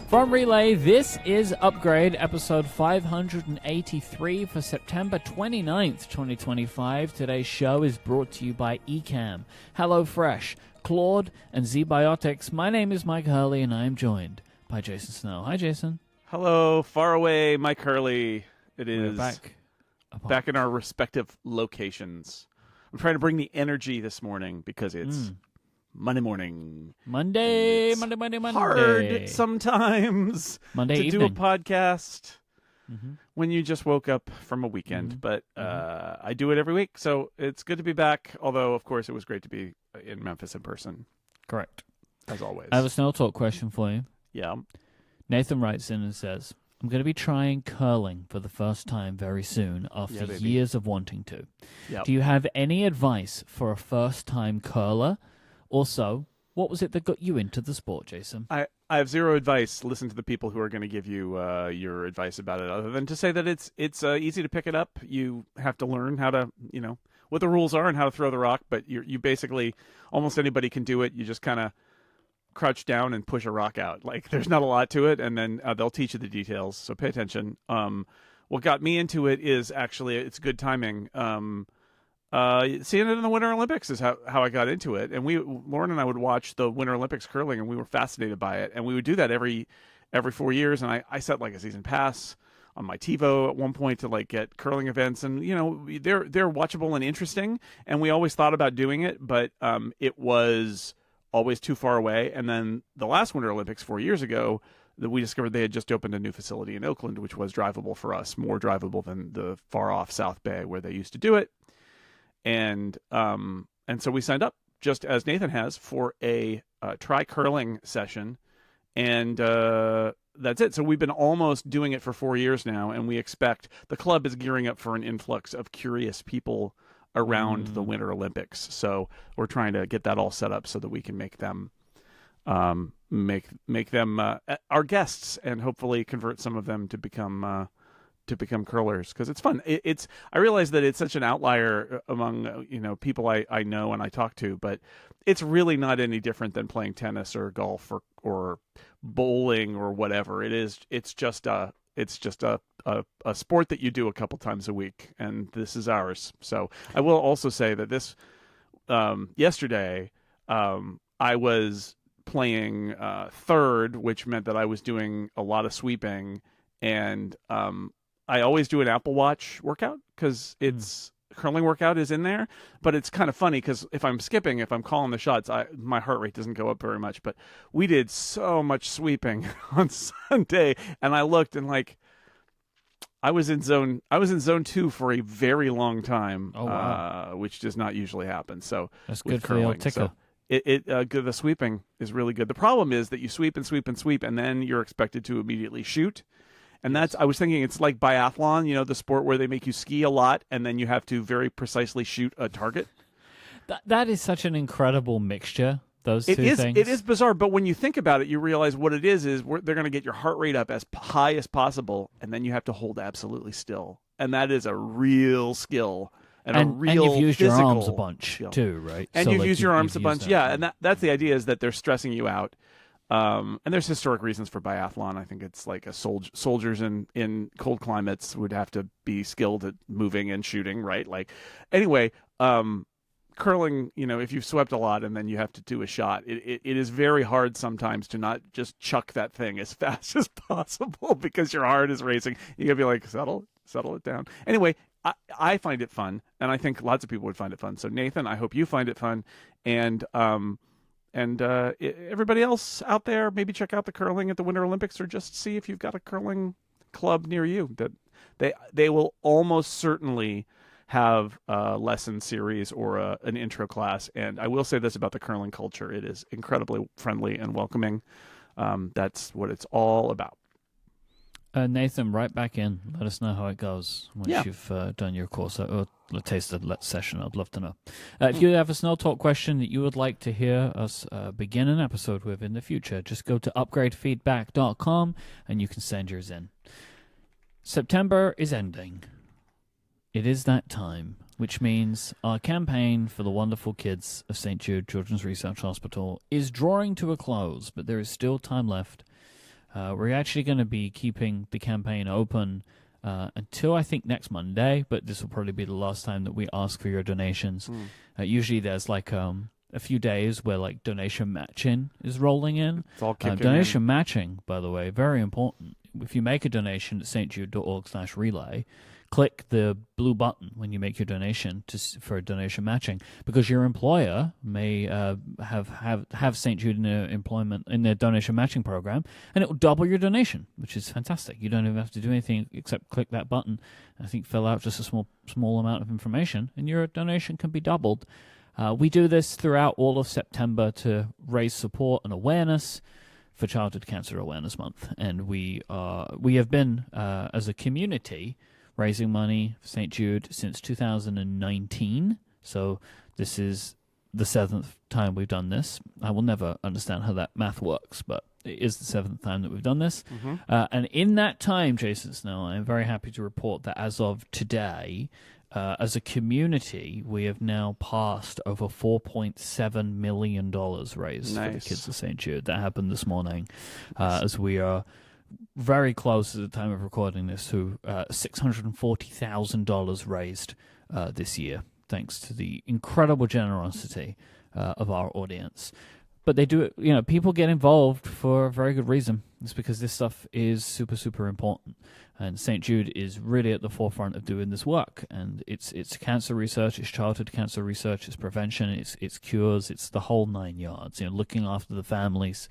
From Relay, this is Upgrade, episode 583 for September 29th, 2025. Today's show is brought to you by Ecamm, HelloFresh, Claude, and ZBiotics. My name is Mike Hurley, and I am joined by Jason Snell. Hi, Jason. Hello, far away Mike Hurley. It is We're back in our respective locations. I'm trying to bring the energy this morning because it's Monday morning. Monday. Hard sometimes Monday to evening. do a podcast when you just woke up from a weekend. But I do it every week, so it's good to be back. Although, of course, it was great to be in Memphis in person. Correct. As always. I have a Snell Talk question for you. Yeah. Nathan writes in and says, I'm going to be trying curling for the first time very soon after baby. years of wanting to. Yep. Do you have any advice for a first-time curler? Also, what was it that got you into the sport, Jason? I have zero advice. Listen to the people who are going to give you your advice about it, other than to say that it's easy to pick it up. You have to learn how to, what the rules are and how to throw the rock, but you basically, almost anybody can do it. You just kind of crouch down and push a rock out. Like, there's not a lot to it, and then they'll teach you the details, so pay attention. What got me into it is actually, it's good timing. Seeing it in the Winter Olympics is how I got into it. And Lauren and I would watch the Winter Olympics curling, and we were fascinated by it. And we would do that every 4 years. And I set like a season pass on my TiVo at one point to like get curling events. And, they're watchable and interesting. And we always thought about doing it, but it was always too far away. And then the last Winter Olympics 4 years ago, that we discovered they had just opened a new facility in Oakland, which was drivable for us, more drivable than the far off South Bay where they used to do it. And so we signed up, just as Nathan has, for a try curling session, and that's it. So we've been almost doing it for 4 years now, and we expect the club is gearing up for an influx of curious people around the Winter Olympics. So we're trying to get that all set up so that we can make them make them our guests, and hopefully convert some of them to become curlers, because it's fun. I realize that it's such an outlier among people I know and I talk to, but it's really not any different than playing tennis or golf or bowling or whatever. It's just a sport that you do a couple times a week, and this is ours. So I will also say that this yesterday I was playing third, which meant that I was doing a lot of sweeping, and I always do an Apple Watch workout because it's curling workout is in there, but it's kind of funny because if I'm calling the shots, my heart rate doesn't go up very much. But we did so much sweeping on Sunday, and I looked and I was in zone 2 for a very long time, which does not usually happen. So that's good for the old ticker. So the sweeping is really good. The problem is that you sweep and sweep and sweep, and then you're expected to immediately shoot. And I was thinking it's like biathlon, the sport where they make you ski a lot and then you have to very precisely shoot a target. That is such an incredible mixture, those two things. It is bizarre, but when you think about it, you realize what it is they're going to get your heart rate up as high as possible, and then you have to hold absolutely still. And that is a real skill. And you've used your arms a bunch, skill. too, right? And you've used your arms a bunch, yeah. And that's the idea, is that they're stressing you out. And there's historic reasons for biathlon. I think it's like soldiers in cold climates would have to be skilled at moving and shooting, right? Anyway, curling, if you've swept a lot and then you have to do a shot, it is very hard sometimes to not just chuck that thing as fast as possible because your heart is racing. You gotta be like, settle it down. Anyway, I find it fun, and I think lots of people would find it fun. So Nathan, I hope you find it fun, and everybody else out there, maybe check out the curling at the Winter Olympics, or just see if you've got a curling club near you. That they will almost certainly have a lesson series or an intro class. And I will say this about the curling culture: it is incredibly friendly and welcoming. That's what it's all about. Nathan, right back in. Let us know how it goes once you've done your course or tasted session. I'd love to know. If you have a Snell Talk question that you would like to hear us begin an episode with in the future, just go to upgradefeedback.com and you can send yours in. September is ending. It is that time, which means our campaign for the wonderful kids of St Jude Children's Research Hospital is drawing to a close, but there is still time left. We're actually going to be keeping the campaign open until I think next Monday, but this will probably be the last time that we ask for your donations. Usually there's like a few days where like donation matching is rolling in. It's all kicking donation matching, by the way, very important. If you make a donation at stjude.org/relay, click the blue button when you make your donation for donation matching, because your employer may have St. Jude in their donation matching program, and it will double your donation, which is fantastic. You don't even have to do anything except click that button. I think fill out just a small amount of information, and your donation can be doubled. We do this throughout all of September to raise support and awareness for Childhood Cancer Awareness Month, and we have been as a community raising money for St. Jude since 2019. So this is the 7th time we've done this. I will never understand how that math works, but it is the 7th time that we've done this. And in that time, Jason Snell, I'm very happy to report that as of today, as a community, we have now passed over $4.7 million raised for the kids of St. Jude. That happened this morning, as we are very close at the time of recording this to $640,000 raised this year, thanks to the incredible generosity of our audience. But they do it, people get involved for a very good reason. It's because this stuff is super, super important. And St. Jude is really at the forefront of doing this work. And it's cancer research, it's childhood cancer research, it's prevention, it's cures, it's the whole 9 yards, looking after the families,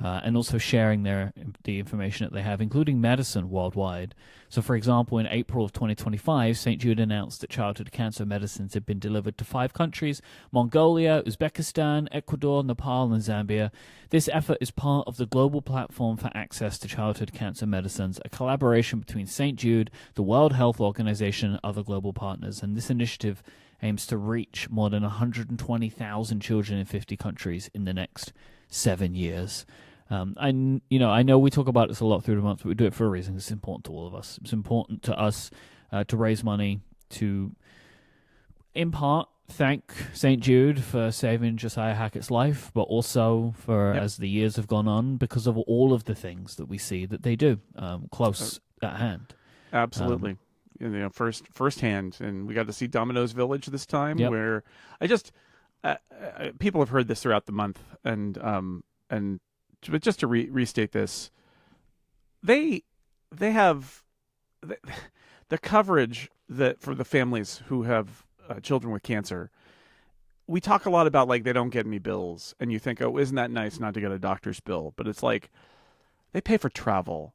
and also sharing the information that they have, including medicine worldwide. So, for example, in April of 2025, St. Jude announced that childhood cancer medicines had been delivered to 5 countries: Mongolia, Uzbekistan, Ecuador, Nepal, and Zambia. This effort is part of the Global Platform for Access to Childhood Cancer Medicines, a collaboration between St. Jude, the World Health Organization, and other global partners. And this initiative aims to reach more than 120,000 children in 50 countries in the next 7 years. I know we talk about this a lot through the month, but we do it for a reason. It's important to all of us. It's important to us to raise money to, in part, thank St. Jude for saving Josiah Hackett's life, but also for, as the years have gone on, because of all of the things that we see that they do close at hand. Absolutely. Firsthand. And we got to see Domino's Village this time, where people have heard this throughout the month, but just to restate this, they have the coverage that for the families who have children with cancer. We talk a lot about like they don't get any bills, and you think, oh, isn't that nice not to get a doctor's bill? But it's like they pay for travel.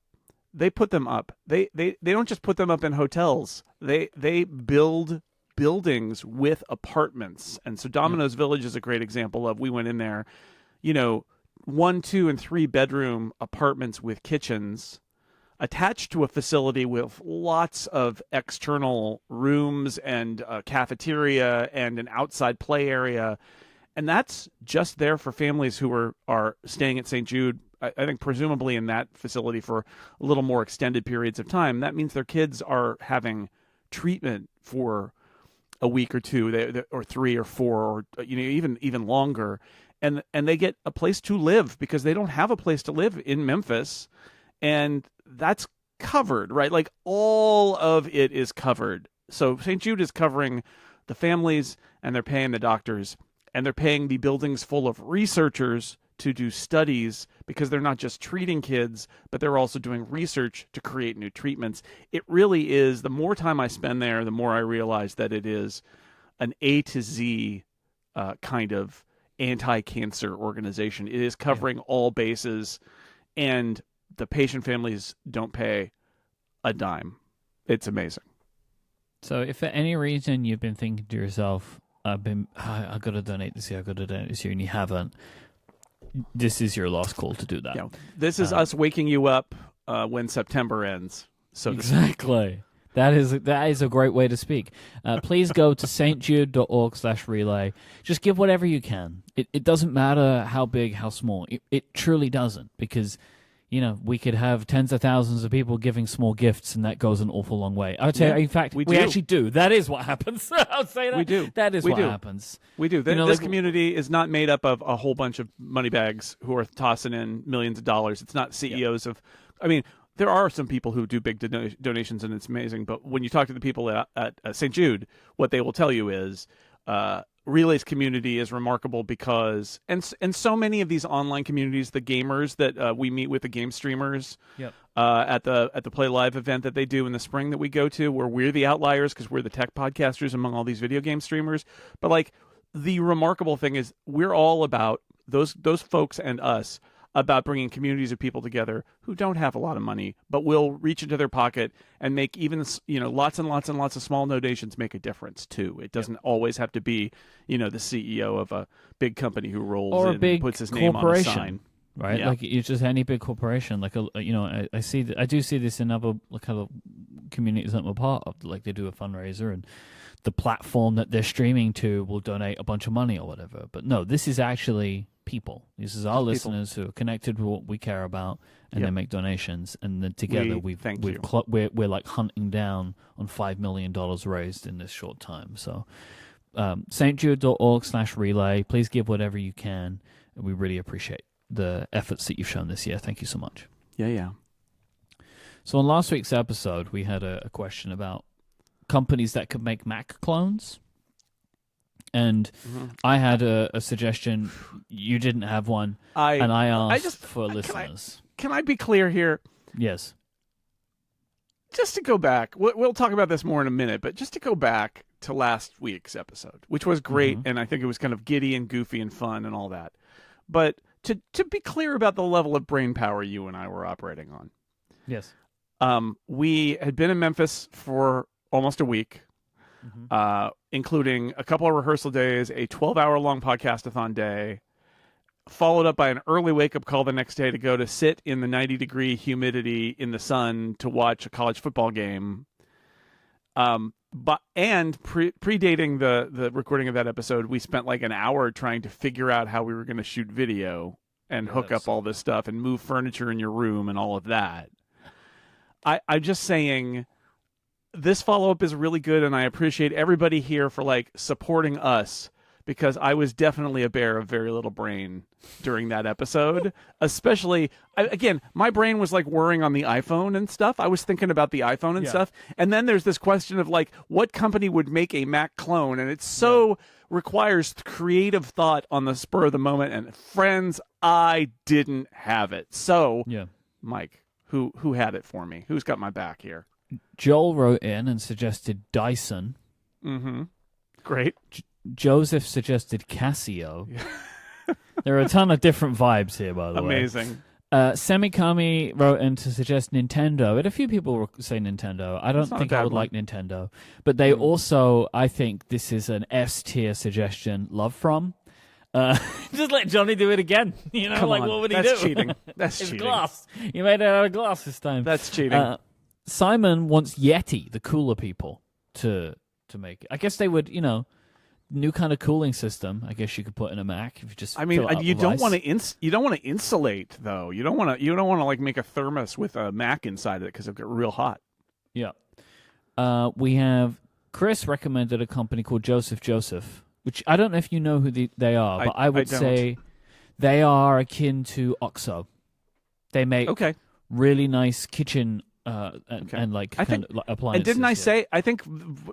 They put them up. They don't just put them up in hotels. They build buildings with apartments. And so Domino's Village is a great example of, we went in there, 1, 2, and 3 bedroom apartments with kitchens attached to a facility with lots of external rooms and a cafeteria and an outside play area. And that's just there for families who are staying at St. Jude, I think presumably in that facility for a little more extended periods of time. That means their kids are having treatment for a week or 2, or 3 or 4, or even longer. And they get a place to live because they don't have a place to live in Memphis. And that's covered, right? Like all of it is covered. So St. Jude is covering the families, and they're paying the doctors, and they're paying the buildings full of researchers to do studies, because they're not just treating kids, but they're also doing research to create new treatments. It really is, the more time I spend there, the more I realize that it is an A to Z kind of anti-cancer organization. It is covering all bases, and the patient families don't pay a dime. It's amazing. So if for any reason you've been thinking to yourself, I've got to donate this year, and you haven't, this is your last call to do that. Yeah, this is us waking you up when September ends. So exactly. That is a great way to speak. Please go to stjude.org/relay. Just give whatever you can. It doesn't matter how big, how small. It truly doesn't, because we could have tens of thousands of people giving small gifts, and that goes an awful long way. I would say, in fact, we actually do. That is what happens. I'll say that. We do. That is what happens. We do. This community is not made up of a whole bunch of money bags who are tossing in millions of dollars. It's not CEOs of. I mean, there are some people who do big donations, and it's amazing. But when you talk to the people at St. Jude, what they will tell you is. Relay's community is remarkable because, and so many of these online communities, the gamers that we meet with, the game streamers, at the Play Live event that they do in the spring that we go to, where we're the outliers because we're the tech podcasters among all these video game streamers. But like the remarkable thing is, we're all about those folks and us. About bringing communities of people together who don't have a lot of money, but will reach into their pocket and make even lots and lots and lots of small donations make a difference too. It doesn't always have to be the CEO of a big company who rolls or in a big and puts his name on a sign. Right, like it's just any big corporation. Like I do see this in other kind of communities that I'm a part of. Like they do a fundraiser, and the platform that they're streaming to will donate a bunch of money or whatever. But no, this is actually people. This is our listeners who are connected with what we care about, and they make donations. And then together we're like hunting down on $5 million raised in this short time. So stjude.org/relay. Please give whatever you can. We really appreciate the efforts that you've shown this year. Thank you so much. Yeah. So on last week's episode, we had a question about companies that could make Mac clones. And I had a suggestion. You didn't have one, and I asked for listeners. Can I be clear here? Yes. Just to go back, we'll talk about this more in a minute, but just to go back to last week's episode, which was great, and I think it was kind of giddy and goofy and fun and all that. But to be clear about the level of brain power you and I were operating on. Yes. We had been in Memphis for almost a week. Including a couple of rehearsal days, a 12-hour-long podcast-a-thon day, followed up by an early wake-up call the next day to go to sit in the 90-degree humidity in the sun to watch a college football game. Predating the recording of that episode, we spent like an hour trying to figure out how we were going to shoot video and hook up all this stuff and move furniture in your room and all of that. I'm just saying... This follow-up is really good, and I appreciate everybody here for like supporting us, because I was definitely a bear of very little brain during that episode. Especially, again, my brain was like whirring on the iPhone and stuff. I was thinking about the iPhone and stuff. And then there's this question of like, what company would make a Mac clone? And it requires creative thought on the spur of the moment. And friends, I didn't have it. So, Mike, who had it for me? Who's got my back here? Joel wrote in and suggested Dyson. Great. Joseph suggested Casio. There are a ton of different vibes here, by the way. Amazing. Semikami wrote in to suggest Nintendo. And a few people say Nintendo. I don't think I would like Nintendo. But they also, I think this is an S-tier suggestion, Love From. Just let Johnny do it again. Come like on. what would he do? That's cheating. That's it's cheating. Glass. You made it out of glass this time. That's cheating. Simon wants Yeti, the cooler people, to make it. I guess they would, new kind of cooling system. I guess you could put in a Mac if you just. I mean, you don't want to you don't want to insulate though. You don't want to like make a thermos with a Mac inside of it because it'll get real hot. Yeah. We have Chris recommended a company called Joseph, which I don't know if you know who they are, but I would say they are akin to OXO. They make really nice kitchen. And like appliances. And didn't I say? I think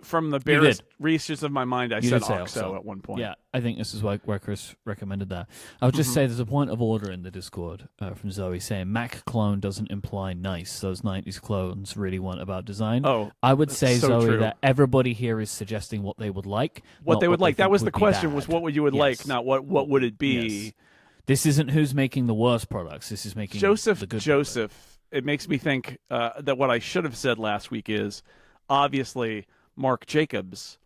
from the barest reaches of my mind, I said OXO at one point. Yeah, I think this is where Chris recommended that. I'll just say there's a point of order in the Discord from Zoe saying Mac clone doesn't imply nice. Those 90s clones really weren't about design. Oh, I would say, so Zoe, true. that everybody here is suggesting what they would like. What they would like. That was the question: bad. was what would you like, not what would it be? Yes. This isn't who's making the worst products. This is making the good Joseph. It makes me think that what I should have said last week is obviously Mark Jacobs,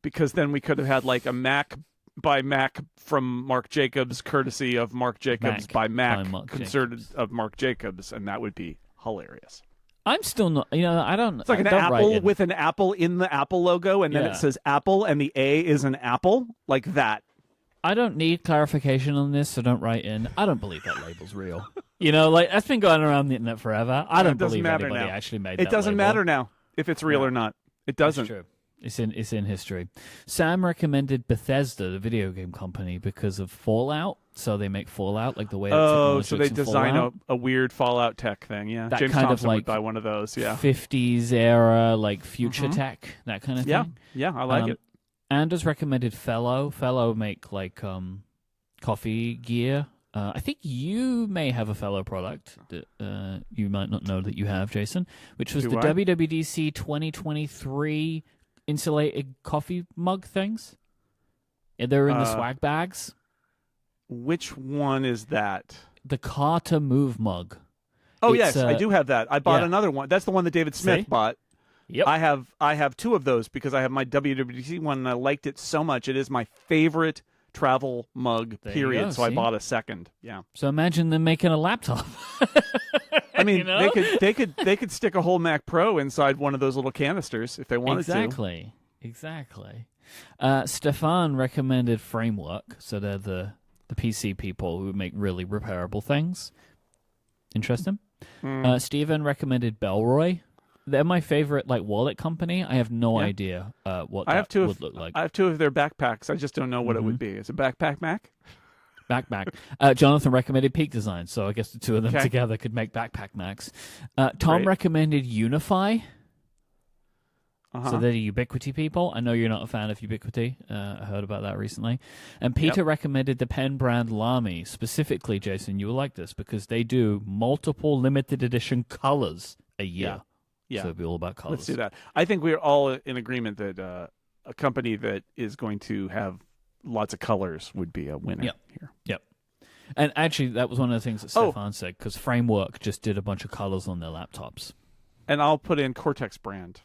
because then we could have had like a Mac by Mac from Mark Jacobs, courtesy of Mark Jacobs by Mac, concerted of Mark Jacobs, and that would be hilarious. I'm still not, I don't. It's like an apple with an apple in the Apple logo, and then it says Apple, and the A is an apple, like that. I don't need clarification on this, so don't write in. I don't believe that label's real. You know, like that's been going around the internet forever. I don't doesn't believe matter anybody now. actually made It that doesn't label. matter now if it's real or not. It doesn't. It's true. It's in history. Sam recommended Bethesda, the video game company, because of Fallout. So they make Fallout like the way that Oh, technology so looks they in design Fallout. a weird Fallout tech thing. Yeah, That James kind of Thompson like would buy one of those. Yeah, 50s era, like future tech, that kind of yeah, thing. yeah. I like it. Anders recommended Fellow. Fellow make like coffee gear. I think you may have a Fellow product that you might not know that you have, Jason, which was Do the I? WWDC 2023 insulated coffee mug things. Yeah, they're in the swag bags. Which one is that? The Carter Move mug. Oh, It's, yes, I do have that. I bought yeah. another one. That's the one that David Smith See? bought. Yep. I have two of those because I have my WWDC one and I liked it so much. It is my favorite travel mug, There you period. go, So I see? bought a second. Yeah. So imagine them making a laptop. I mean, You know? they could stick a whole Mac Pro inside one of those little canisters if they wanted Exactly. Stefan recommended Framework, so they're the PC people who make really repairable things. Interesting. Steven recommended Bellroy. They're my favorite like wallet company. I have no idea what I have that would look like. I have two of their backpacks. I just don't know what it would be. Is it Backpack Mac? Backpack. Jonathan recommended Peak Design, so I guess the two of them Okay. together could make Backpack Max. Tom Great. recommended Unify. Uh-huh. So they're the Ubiquity people. I know you're not a fan of Ubiquity. I heard about that recently. And Peter recommended the pen brand Lamy. Specifically, Jason, you will like this because they do multiple limited edition colors a year. Yeah. So it'll be all about colors. Let's do that. I think we're all in agreement that a company that is going to have lots of colors would be a winner here. Yep. And actually, that was one of the things that Stefan said, because Framework just did a bunch of colors on their laptops. And I'll put in Cortex brand.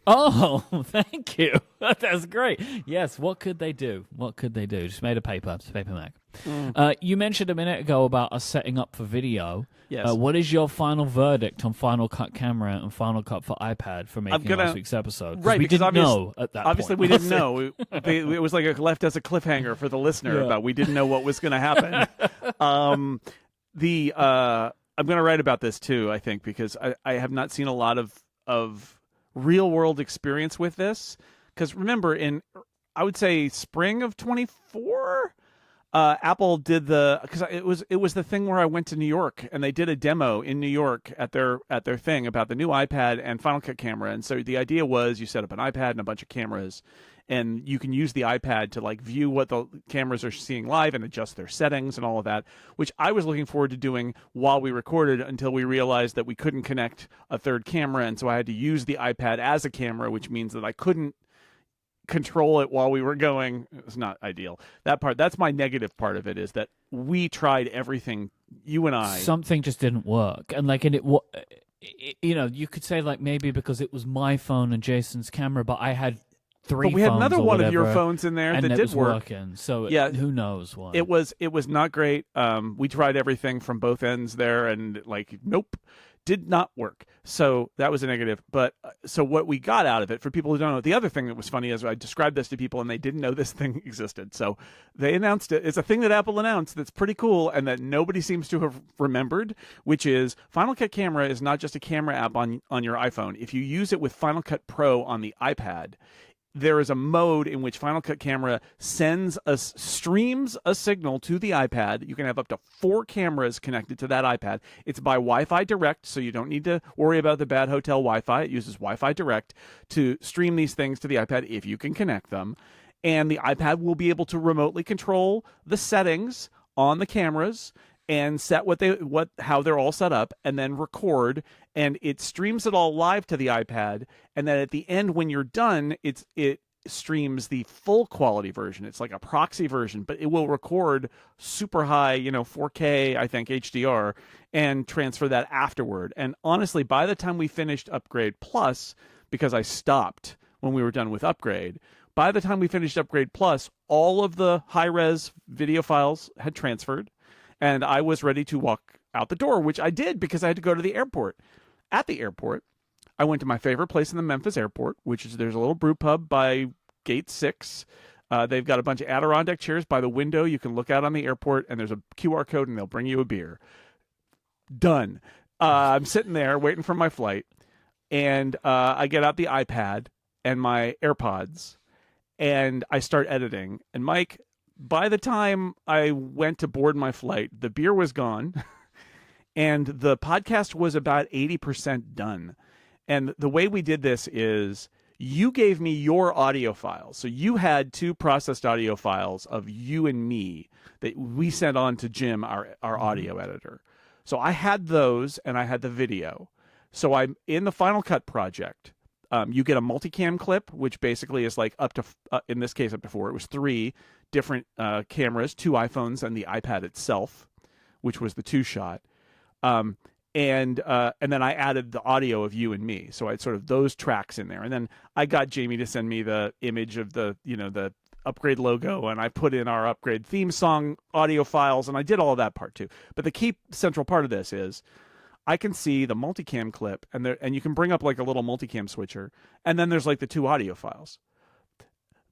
Oh, thank you. That's great. Yes, what could they do? Just made a paper. It's a paper Mac. You mentioned a minute ago about us setting up for video. Yes. What is your final verdict on Final Cut Camera and Final Cut for iPad for making last week's episode? Right, we because didn't know at that obviously point. we didn't know. It was like left as a cliffhanger for the listener about we didn't know what was going to happen. I'm going to write about this too, I think, because I have not seen a lot of real world experience with this. Because remember, I would say spring of 24. Apple did because it was the thing where I went to New York and they did a demo in New York at their thing about the new iPad and Final Cut camera. And so the idea was you set up an iPad and a bunch of cameras, and you can use the iPad to like view what the cameras are seeing live and adjust their settings and all of that, which I was looking forward to doing while we recorded until we realized that we couldn't connect a third camera, and so I had to use the iPad as a camera, which means that I couldn't control it while we were going. It was not ideal. That's my negative part of it, is that we tried everything, you and I. Something just didn't work. And you could say like maybe because it was my phone and Jason's camera, but I had three But we had phones another or one of whatever, your phones in there and that it did was work. working. So who knows why. It was not great. We tried everything from both ends there, and nope, did not work. So that was a negative. But so what we got out of it, for people who don't know, the other thing that was funny is I described this to people and they didn't know this thing existed. So they announced it. It's a thing that Apple announced that's pretty cool and that nobody seems to have remembered, which is Final Cut Camera is not just a camera app on your iPhone. If you use it with Final Cut Pro on the iPad, there is a mode in which Final Cut Camera streams a signal to the iPad. You can have up to 4 cameras connected to that iPad. It's by Wi-Fi Direct, so you don't need to worry about the bad hotel Wi-Fi. It uses Wi-Fi Direct to stream these things to the iPad if you can connect them. And the iPad will be able to remotely control the settings on the cameras and set how they're all set up, and then record, and it streams it all live to the iPad, and then at the end when you're done, it streams the full quality version. It's like a proxy version, but it will record super high, 4K, I think, HDR, and transfer that afterward. And honestly, by the time we finished Upgrade Plus, because I stopped when we were done with Upgrade, by the time we finished Upgrade Plus, all of the high-res video files had transferred, and I was ready to walk out the door, which I did because I had to go to the airport. At the airport, I went to my favorite place in the Memphis airport, which is there's a little brew pub by Gate 6. They've got a bunch of Adirondack chairs by the window. You can look out on the airport, and there's a QR code, and they'll bring you a beer. Done. I'm sitting there waiting for my flight, and I get out the iPad and my AirPods, and I start editing. And Mike, by the time I went to board my flight, the beer was gone, and the podcast was about 80% done. And the way we did this is you gave me your audio files. So you had 2 processed audio files of you and me that we sent on to Jim, our audio editor. So I had those, and I had the video. So I'm in the Final Cut project. You get a multicam clip, which basically is like up to, in this case, up to 4. It was 3 different cameras, 2 iPhones and the iPad itself, which was the 2-shot. And then I added the audio of you and me. So I had sort of those tracks in there. And then I got Jamie to send me the image of the Upgrade logo, and I put in our Upgrade theme song audio files, and I did all of that part too. But the key central part of this is I can see the multicam clip, and you can bring up like a little multicam switcher, and then there's like the 2 audio files.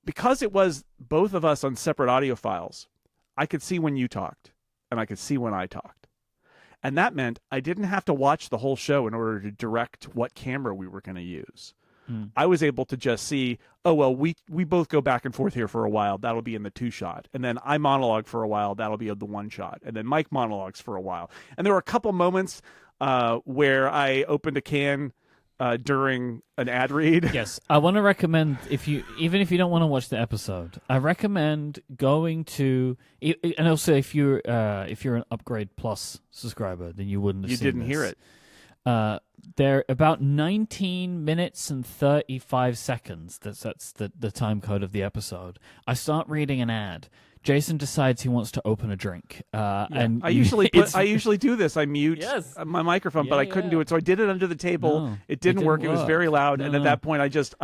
Because it was both of us on separate audio files, I could see when you talked, and I could see when I talked. And that meant I didn't have to watch the whole show in order to direct what camera we were going to use. I was able to just see, oh, well, we both go back and forth here for a while. That'll be in the 2-shot. And then I monologue for a while. That'll be the 1-shot. And then Mike monologues for a while. And there were a couple moments where I opened a can during an ad read. Yes, I want to recommend, even if you don't want to watch the episode, I recommend going to, and also if you're an Upgrade Plus subscriber, then you wouldn't have you seen didn't this. hear it. They're about 19 minutes and 35 seconds. That's the time code of the episode. I start reading an ad. Jason decides he wants to open a drink. And I usually do this. I mute my microphone, but I couldn't do it, so I did it under the table. No, it didn't work. It was very loud, and at that point, I just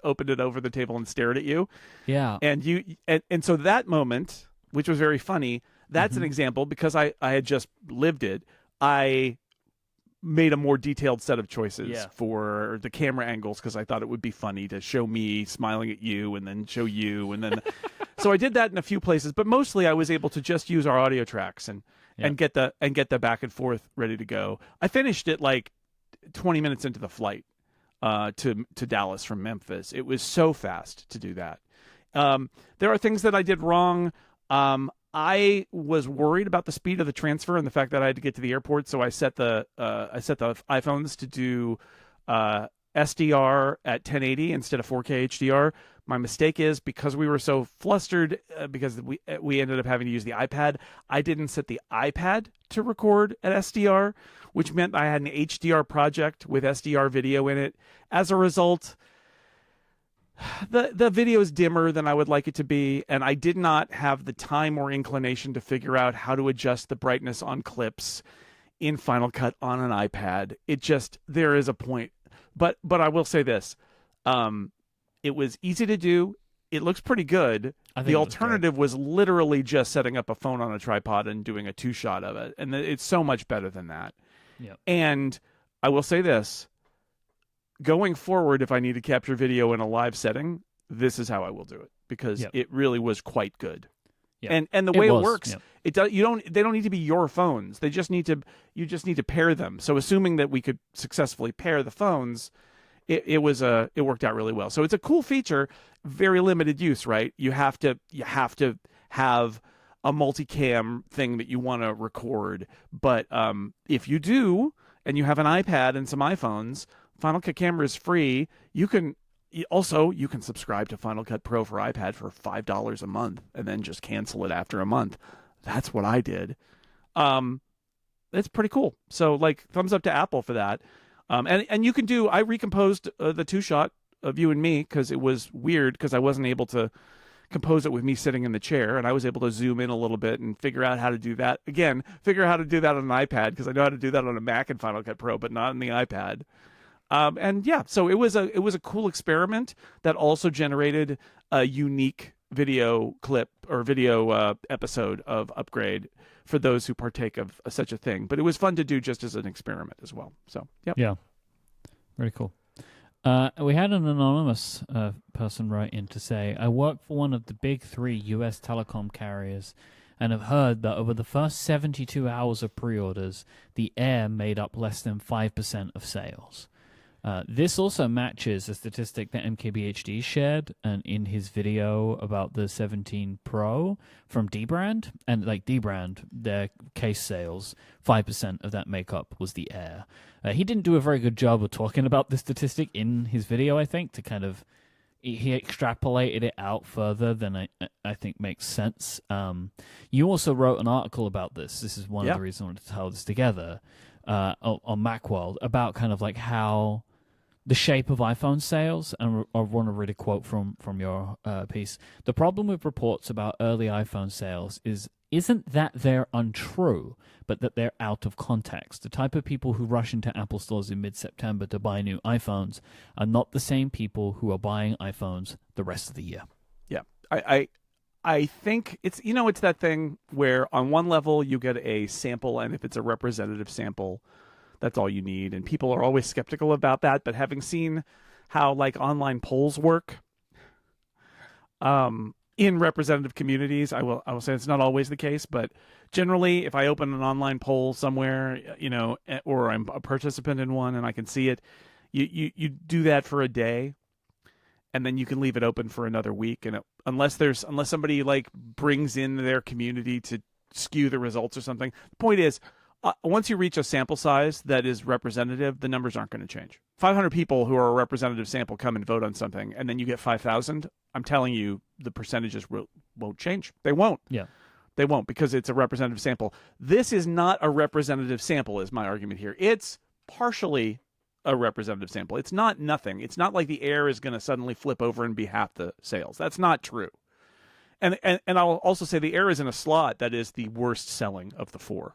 opened it over the table and stared at you. Yeah, and so that moment, which was very funny, that's an example because I had just lived it. I made a more detailed set of choices for the camera angles because I thought it would be funny to show me smiling at you and then show you and then so I did that in a few places, but mostly I was able to just use our audio tracks and get the back and forth ready to go. I finished it like 20 minutes into the flight to Dallas from Memphis. It was so fast to do that. There are things that I did wrong. I was worried about the speed of the transfer and the fact that I had to get to the airport, so I set the iPhones to do SDR at 1080 instead of 4K HDR. My mistake is because we were so flustered because we ended up having to use the iPad. I didn't set the iPad to record at SDR, which meant I had an HDR project with SDR video in it. As a result, the video is dimmer than I would like it to be, and I did not have the time or inclination to figure out how to adjust the brightness on clips in Final Cut on an iPad. There is a point. But I will say this. It was easy to do. It looks pretty good. The alternative was literally just setting up a phone on a tripod and doing a 2-shot of it, and it's so much better than that. Yep. And I will say this. Going forward, if I need to capture video in a live setting, this is how I will do it because it really was quite good. Yep. And the way it works, they don't need to be your phones. You just need to pair them. So assuming that we could successfully pair the phones, it worked out really well. So it's a cool feature, very limited use, right? You have to have a multicam thing that you want to record, but if you do and you have an iPad and some iPhones, Final Cut Camera is free. You can subscribe to Final Cut Pro for iPad for $5 a month and then just cancel it after a month. That's what I did. It's pretty cool. So like thumbs up to Apple for that. And you can do, I recomposed the 2-shot of you and me because it was weird because I wasn't able to compose it with me sitting in the chair, and I was able to zoom in a little bit and figure out how to do that. Again, figure out how to do that on an iPad because I know how to do that on a Mac in Final Cut Pro, but not on the iPad. So it was a cool experiment that also generated a unique video clip or video episode of Upgrade for those who partake of such a thing. But it was fun to do just as an experiment as well. So, yeah, very cool. We had an anonymous person write in to say, I work for one of the big 3 U.S. telecom carriers, and have heard that over the first 72 hours of pre-orders, the Air made up less than 5% of sales. This also matches a statistic that MKBHD shared and in his video about the 17 Pro from Dbrand. And like Dbrand, their case sales, 5% of that makeup was the Air. He didn't do a very good job of talking about this statistic in his video, I think, to kind of... He extrapolated it out further than I think makes sense. You also wrote an article about this. This is one of the reasons I wanted to tell this together on Macworld about kind of like how... the shape of iPhone sales, and I want to read a quote from your piece. The problem with reports about early iPhone sales isn't that they're untrue, but that they're out of context. The type of people who rush into Apple stores in mid-September to buy new iPhones are not the same people who are buying iPhones the rest of the year. Yeah, I think it's that thing where on one level you get a sample, and if it's a representative sample, that's all you need. And people are always skeptical about that. But having seen how like online polls work in representative communities, I will say it's not always the case. But generally, if I open an online poll somewhere, or I'm a participant in one and I can see it, you do that for a day, and then you can leave it open for another week. And unless somebody like brings in their community to skew the results or something, the point is, once you reach a sample size that is representative, the numbers aren't going to change. 500 people who are a representative sample come and vote on something, and then you get 5,000. I'm telling you, the percentages won't change. They won't. Yeah. They won't, because it's a representative sample. This is not a representative sample, is my argument here. It's partially a representative sample. It's not nothing. It's not like the Air is going to suddenly flip over and be half the sales. That's not true. And I'll also say the Air is in a slot that is the worst selling of the four,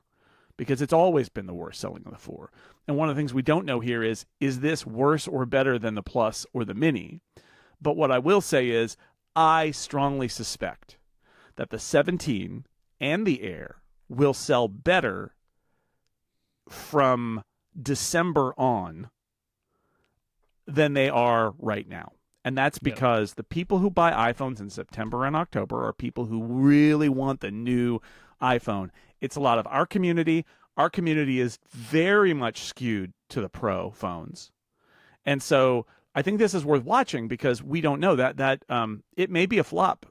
because it's always been the worst selling of the four. And one of the things we don't know here is this worse or better than the Plus or the Mini? But what I will say is I strongly suspect that the 17 and the Air will sell better from December on than they are right now. And that's because the people who buy iPhones in September and October are people who really want the new iPhone. It's a lot of our community. Our community is very much skewed to the Pro phones. And so I think this is worth watching, because we don't know that it may be a flop.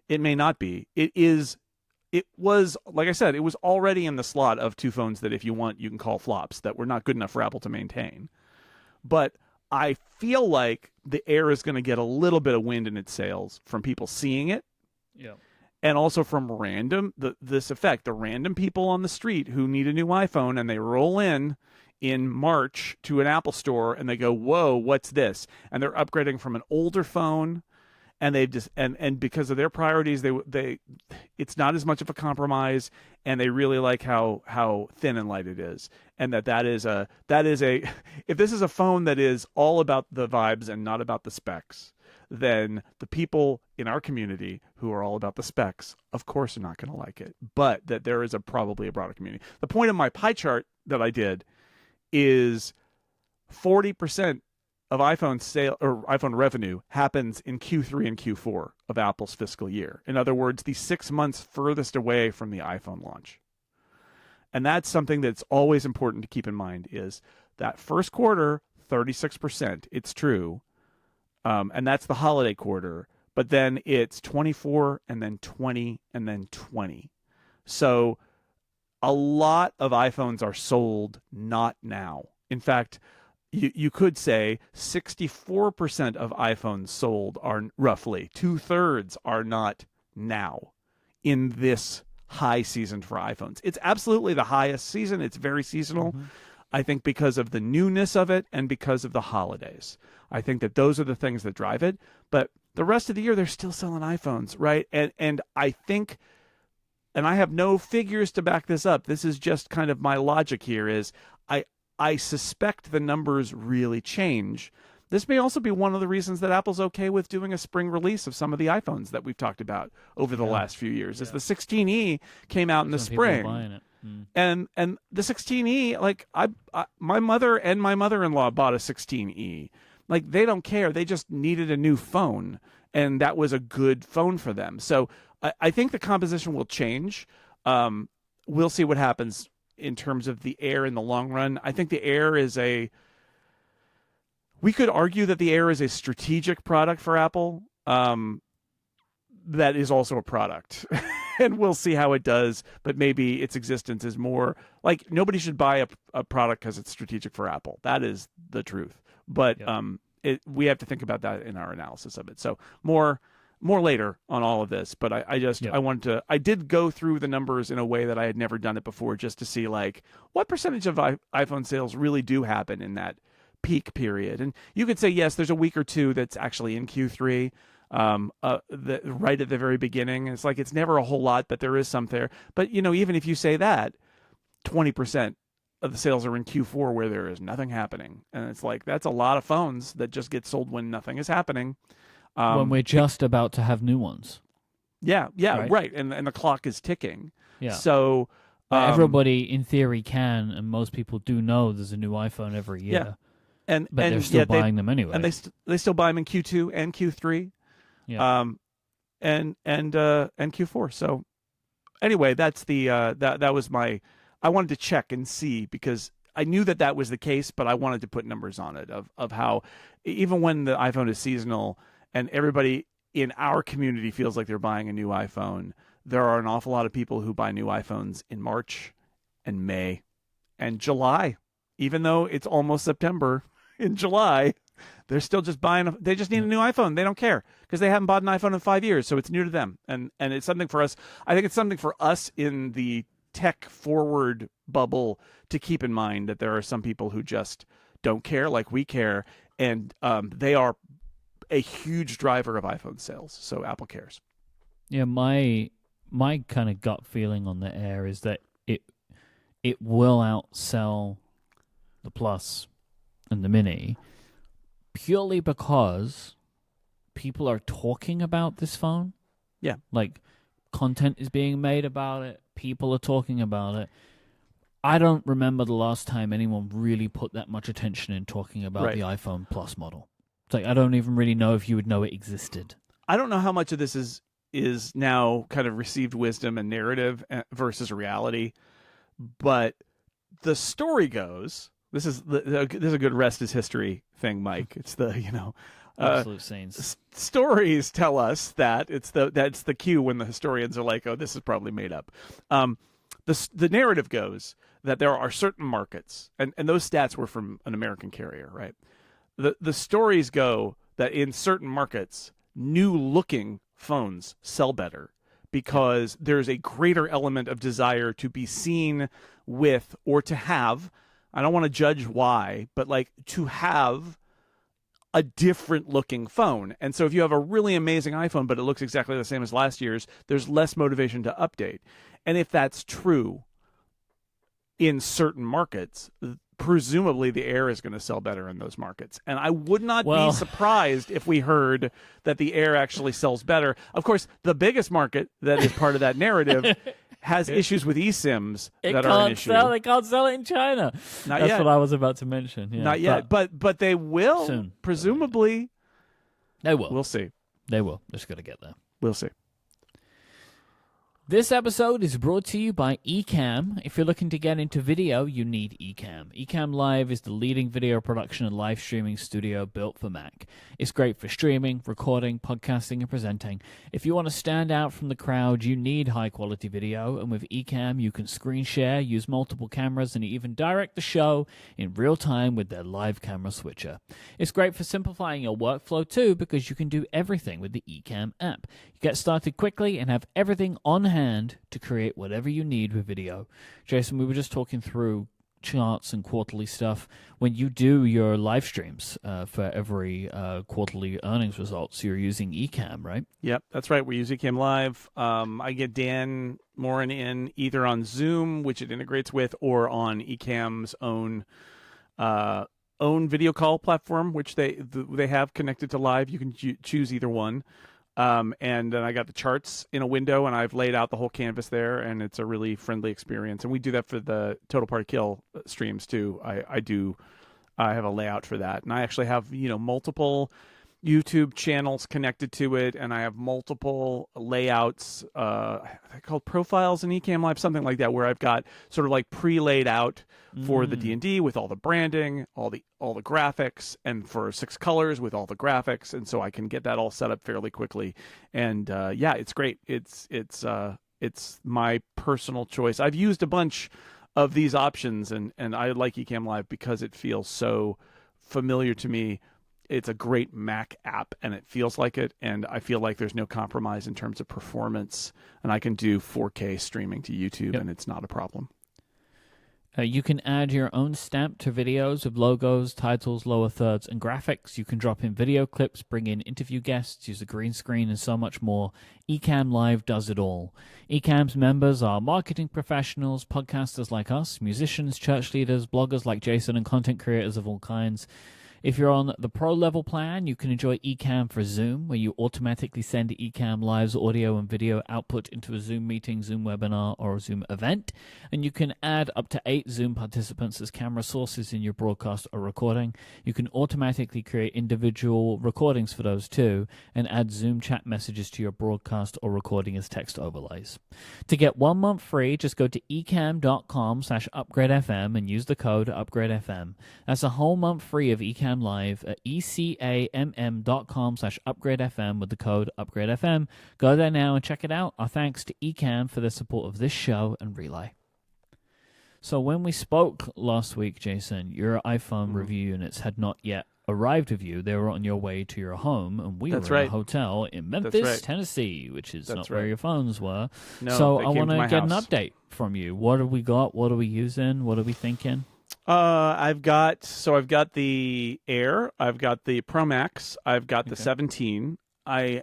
It may not be. It was, like I said, it was already in the slot of two phones that if you want, you can call flops, that were not good enough for Apple to maintain. But I feel like the Air is going to get a little bit of wind in its sails from people seeing it. Yeah. And also from this effect, the random people on the street who need a new iPhone, and they roll in March to an Apple store and they go, whoa, what's this? And they're upgrading from an older phone, and they've just, and because of their priorities, they it's not as much of a compromise, and they really like how thin and light it is. And that is a if this is a phone that is all about the vibes and not about the specs, then the people in our community who are all about the specs, of course, are not going to like it. But that there is probably a broader community. The point of my pie chart that I did is 40% of iPhone sale or iPhone revenue happens in Q3 and Q4 of Apple's fiscal year. In other words, the 6 months furthest away from the iPhone launch. And that's something that's always important to keep in mind, is that first quarter, 36%. It's true. And that's the holiday quarter. But then it's 24 and then 20 and then 20. So a lot of iPhones are sold not now. In fact, you could say 64% of iPhones sold are roughly 2/3 are not now in this high season for iPhones. It's absolutely the highest season. It's very seasonal. Mm-hmm. I think because of the newness of it and because of the holidays. I think that those are the things that drive it. But the rest of the year, they're still selling iPhones, right? And I think, and I have no figures to back this up, this is just kind of my logic here, is I suspect the numbers really change. This may also be one of the reasons that Apple's okay with doing a spring release of some of the iPhones that we've talked about over the last few years. As the 16e came out in the spring. Buying it. And the 16e, like my mother and my mother-in-law bought a 16e. Like, they don't care. They just needed a new phone, and that was a good phone for them. So I think the composition will change. We'll see what happens in terms of the Air in the long run. I think the Air is we could argue that the Air is a strategic product for Apple. That is also a product. And we'll see how it does, but maybe its existence is more like nobody should buy a product because it's strategic for Apple. That is the truth. But we have to think about that in our analysis of it. So more later on all of this. But I wanted to. I did go through the numbers in a way that I had never done it before, just to see like what percentage of iPhone sales really do happen in that peak period. And you could say yes, there's a week or two that's actually in Q3. Right at the very beginning. It's like it's never a whole lot, but there is some there. But even if you say that, 20% of the sales are in Q4 where there is nothing happening, and it's like that's a lot of phones that just get sold when nothing is happening. When we're just about to have new ones. Yeah, right. And the clock is ticking. Yeah. So everybody in theory can, and most people do know there's a new iPhone every year. Yeah. But they're still buying them anyway. And they still buy them in Q2 and Q3. Yeah. And Q4. So anyway, that's that was my. I wanted to check and see because I knew that was the case, but I wanted to put numbers on it of how even when the iPhone is seasonal and everybody in our community feels like they're buying a new iPhone, there are an awful lot of people who buy new iPhones in March and May and July, even though it's almost September. In July, they're still just buying. They just need a new iPhone. They don't care because they haven't bought an iPhone in 5 years, so it's new to them. And it's something for us. I think it's something for us in the tech forward bubble to keep in mind that there are some people who just don't care like we care, and they are a huge driver of iPhone sales. So Apple cares. Yeah, my kind of gut feeling on the Air is that it will outsell the Plus and the Mini purely because people are talking about this phone. Yeah. Like, content is being made about it. People are talking about it. I don't remember the last time anyone really put that much attention in talking about the iPhone Plus model. It's like, I don't even really know if you would know it existed. I don't know how much of this is now kind of received wisdom and narrative versus reality. But the story goes... This is a good rest is history thing, Mike. It's the absolute scenes. Stories tell us that that's the cue when the historians are like, oh, this is probably made up. The narrative goes that there are certain markets, and those stats were from an American carrier, right? The stories go that in certain markets, new looking phones sell better because there's a greater element of desire to be seen with or to have. I don't want to judge why, but like to have a different looking phone. And so if you have a really amazing iPhone, but it looks exactly the same as last year's, there's less motivation to update. And if that's true in certain markets, presumably the Air is going to sell better in those markets. And I would not be surprised if we heard that the Air actually sells better. Of course, the biggest market that is part of that narrative has issues with eSIMs that are an issue. They can't sell it in China. That's what I was about to mention. Yeah. Not yet, but they will soon. Presumably. They will. We'll see. They will. Just got to get there. We'll see. This episode is brought to you by Ecamm. If you're looking to get into video, you need Ecamm. Ecamm Live is the leading video production and live streaming studio built for Mac. It's great for streaming, recording, podcasting, and presenting. If you want to stand out from the crowd, you need high-quality video, and with Ecamm, you can screen share, use multiple cameras, and even direct the show in real time with their live camera switcher. It's great for simplifying your workflow, too, because you can do everything with the Ecamm app. You get started quickly and have everything on hand to create whatever you need with video. Jason, we were just talking through charts and quarterly stuff. When you do your live streams for every quarterly earnings results, you're using Ecamm, right? Yep, that's right. We use Ecamm Live. I get Dan Morin in either on Zoom, which it integrates with, or on Ecamm's own video call platform, which they have connected to Live. You can choose either one. And then I got the charts in a window, and I've laid out the whole canvas there, and it's a really friendly experience. And we do that for the Total Party Kill streams too. I have a layout for that, and I actually have multiple YouTube channels connected to it, and I have multiple layouts, they're called profiles in Ecamm Live, something like that, where I've got sort of like pre-laid out for the D&D with all the branding, all the graphics, and for 6 colors with all the graphics, and so I can get that all set up fairly quickly. And yeah, it's great. It's my personal choice. I've used a bunch of these options, and I like Ecamm Live because it feels so familiar to me. It's a great Mac app, and it feels like it, and I feel like there's no compromise in terms of performance, and I can do 4K streaming to YouTube, and it's not a problem. You can add your own stamp to videos with logos, titles, lower thirds, and graphics. You can drop in video clips, bring in interview guests, use a green screen, and so much more. Ecamm Live does it all. Ecamm's members are marketing professionals, podcasters like us, musicians, church leaders, bloggers like Jason, and content creators of all kinds. If you're on the pro level plan, you can enjoy Ecamm for Zoom, where you automatically send Ecamm Live's audio and video output into a Zoom meeting, Zoom webinar, or a Zoom event. And you can add up to 8 Zoom participants as camera sources in your broadcast or recording. You can automatically create individual recordings for those too, and add Zoom chat messages to your broadcast or recording as text overlays. To get 1 month free, just go to ecamm.com/upgradefm and use the code upgradefm. That's a whole month free of Ecamm Live at ecamm.com/upgradefm with the code upgradefm. Go there now and check it out. Our thanks to Ecamm for their support of this show and Relay. So when we spoke last week, Jason, your iPhone review units had not yet arrived with you. They were on your way to your home, and we were in a hotel in Memphis, Tennessee, which is not where your phones were. No, so I want to get house. an update from you. What have we got? What are we using? What are we thinking? I've got the Air, I've got the Pro Max, I've got the 17. I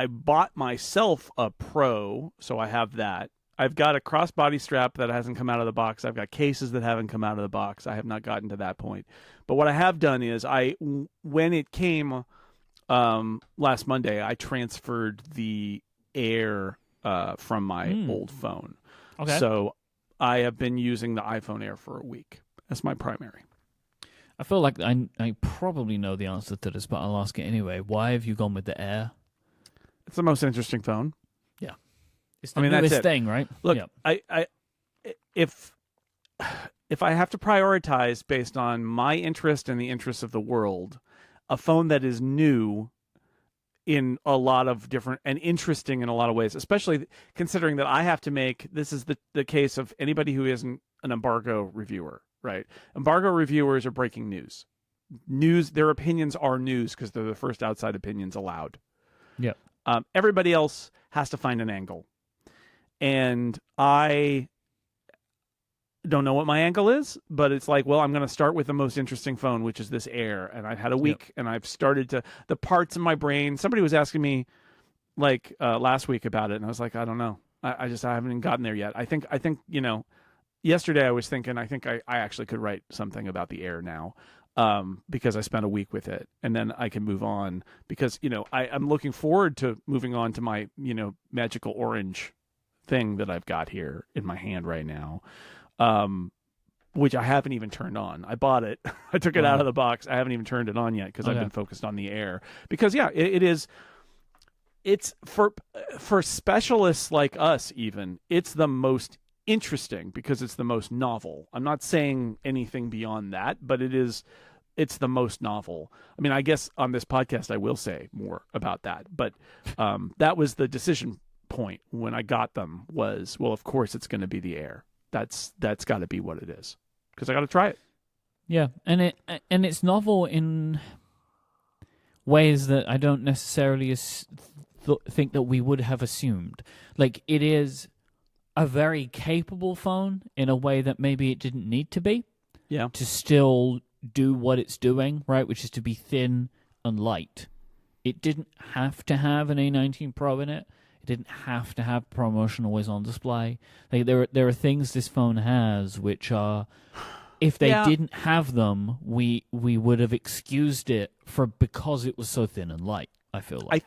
bought myself a Pro, so I have that. I've got a crossbody strap that hasn't come out of the box. I've got cases that haven't come out of the box. I have not gotten to that point. But what I have done is when it came last Monday, I transferred the Air from my old phone. Okay. So I have been using the iPhone Air for a week. That's my primary. I feel like I probably know the answer to this, but I'll ask it anyway. Why have you gone with the Air? It's the most interesting phone. Yeah. It's the newest thing, right? Look, if I have to prioritize based on my interest and the interests of the world, a phone that is new in a lot of different and interesting in a lot of ways, especially considering that I have to make, this is the case of anybody who isn't an embargo reviewer, right? Embargo reviewers are breaking news. Their opinions are news because they're the first outside opinions allowed. Yeah. Everybody else has to find an angle. And I don't know what my angle is, but it's like, well, I'm going to start with the most interesting phone, which is this Air. And I've had a week, and I've started to, the parts in my brain, somebody was asking me like last week about it, and I was like, I don't know. I haven't even gotten there yet. I think, yesterday I was thinking, I think I actually could write something about the Air now. Because I spent a week with it, and then I can move on because, I'm looking forward to moving on to my, magical orange thing that I've got here in my hand right now, which I haven't even turned on. I bought it. I took it out of the box. I haven't even turned it on yet because I've been focused on the Air because it's for specialists like us, even it's the most interesting because it's the most novel. I'm not saying anything beyond that, but it's the most novel. I mean, I guess on this podcast I will say more about that, but that was the decision point when I got them was, well, of course it's going to be the Air. That's got to be what it is because I got to try it. Yeah, and it's novel in ways that I don't necessarily think that we would have assumed. Like, it is a very capable phone in a way that maybe it didn't need to be. Yeah. To still do what it's doing, right, which is to be thin and light. It didn't have to have an A19 Pro in it. It didn't have to have ProMotion always on display. Like, there are things this phone has which are, if they didn't have them, we would have excused it because it was so thin and light, I feel like.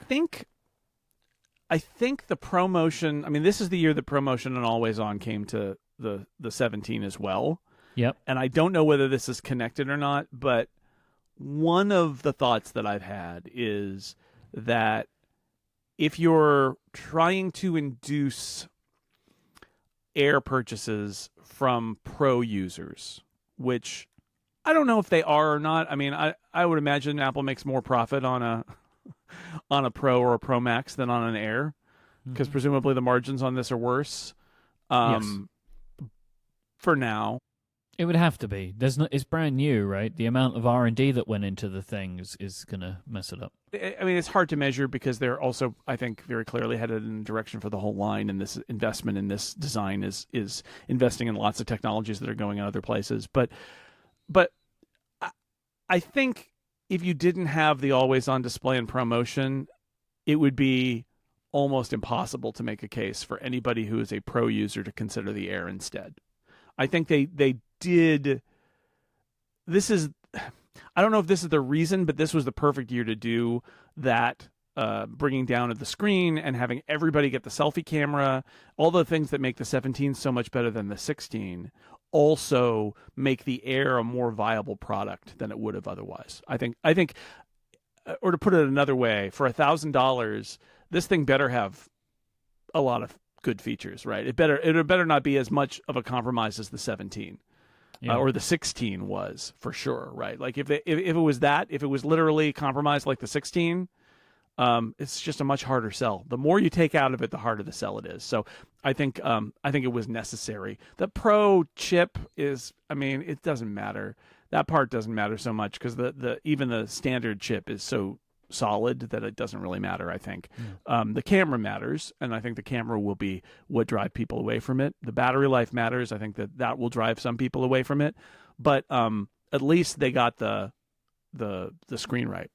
I think the ProMotion, I mean, this is the year that ProMotion and Always On came to the 17 as well. Yep. And I don't know whether this is connected or not, but one of the thoughts that I've had is that if you're trying to induce Air purchases from Pro users, which I don't know if they are or not. I mean, I would imagine Apple makes more profit on a Pro or a Pro Max than on an Air, because presumably the margins on this are worse. Yes. For now. It would have to be. It's brand new, right? The amount of R&D that went into the thing is going to mess it up. I mean, it's hard to measure because they're also, I think, very clearly headed in a direction for the whole line, and this investment in this design is investing in lots of technologies that are going in other places. But I think if you didn't have the always-on display and ProMotion, it would be almost impossible to make a case for anybody who is a Pro user to consider the Air instead. I think they did. This is, I don't know if this is the reason, but this was the perfect year to do that, bringing down of the screen and having everybody get the selfie camera. All the things that make the 17 so much better than the 16 also make the Air a more viable product than it would have otherwise. I think, or to put it another way, for $1,000, this thing better have a lot of good features, right? It better not be as much of a compromise as the 17 or the 16 was, for sure, right? Like if it was literally compromised like the 16, it's just a much harder sell. The more you take out of it, the harder the sell it is. So I think it was necessary. The Pro chip is, I mean, it doesn't matter. That part doesn't matter so much because even the standard chip is so solid that it doesn't really matter, I think. The camera matters, and I think the camera will be what drive people away from it. The battery life matters. I think that will drive some people away from it. But at least they got the screen right.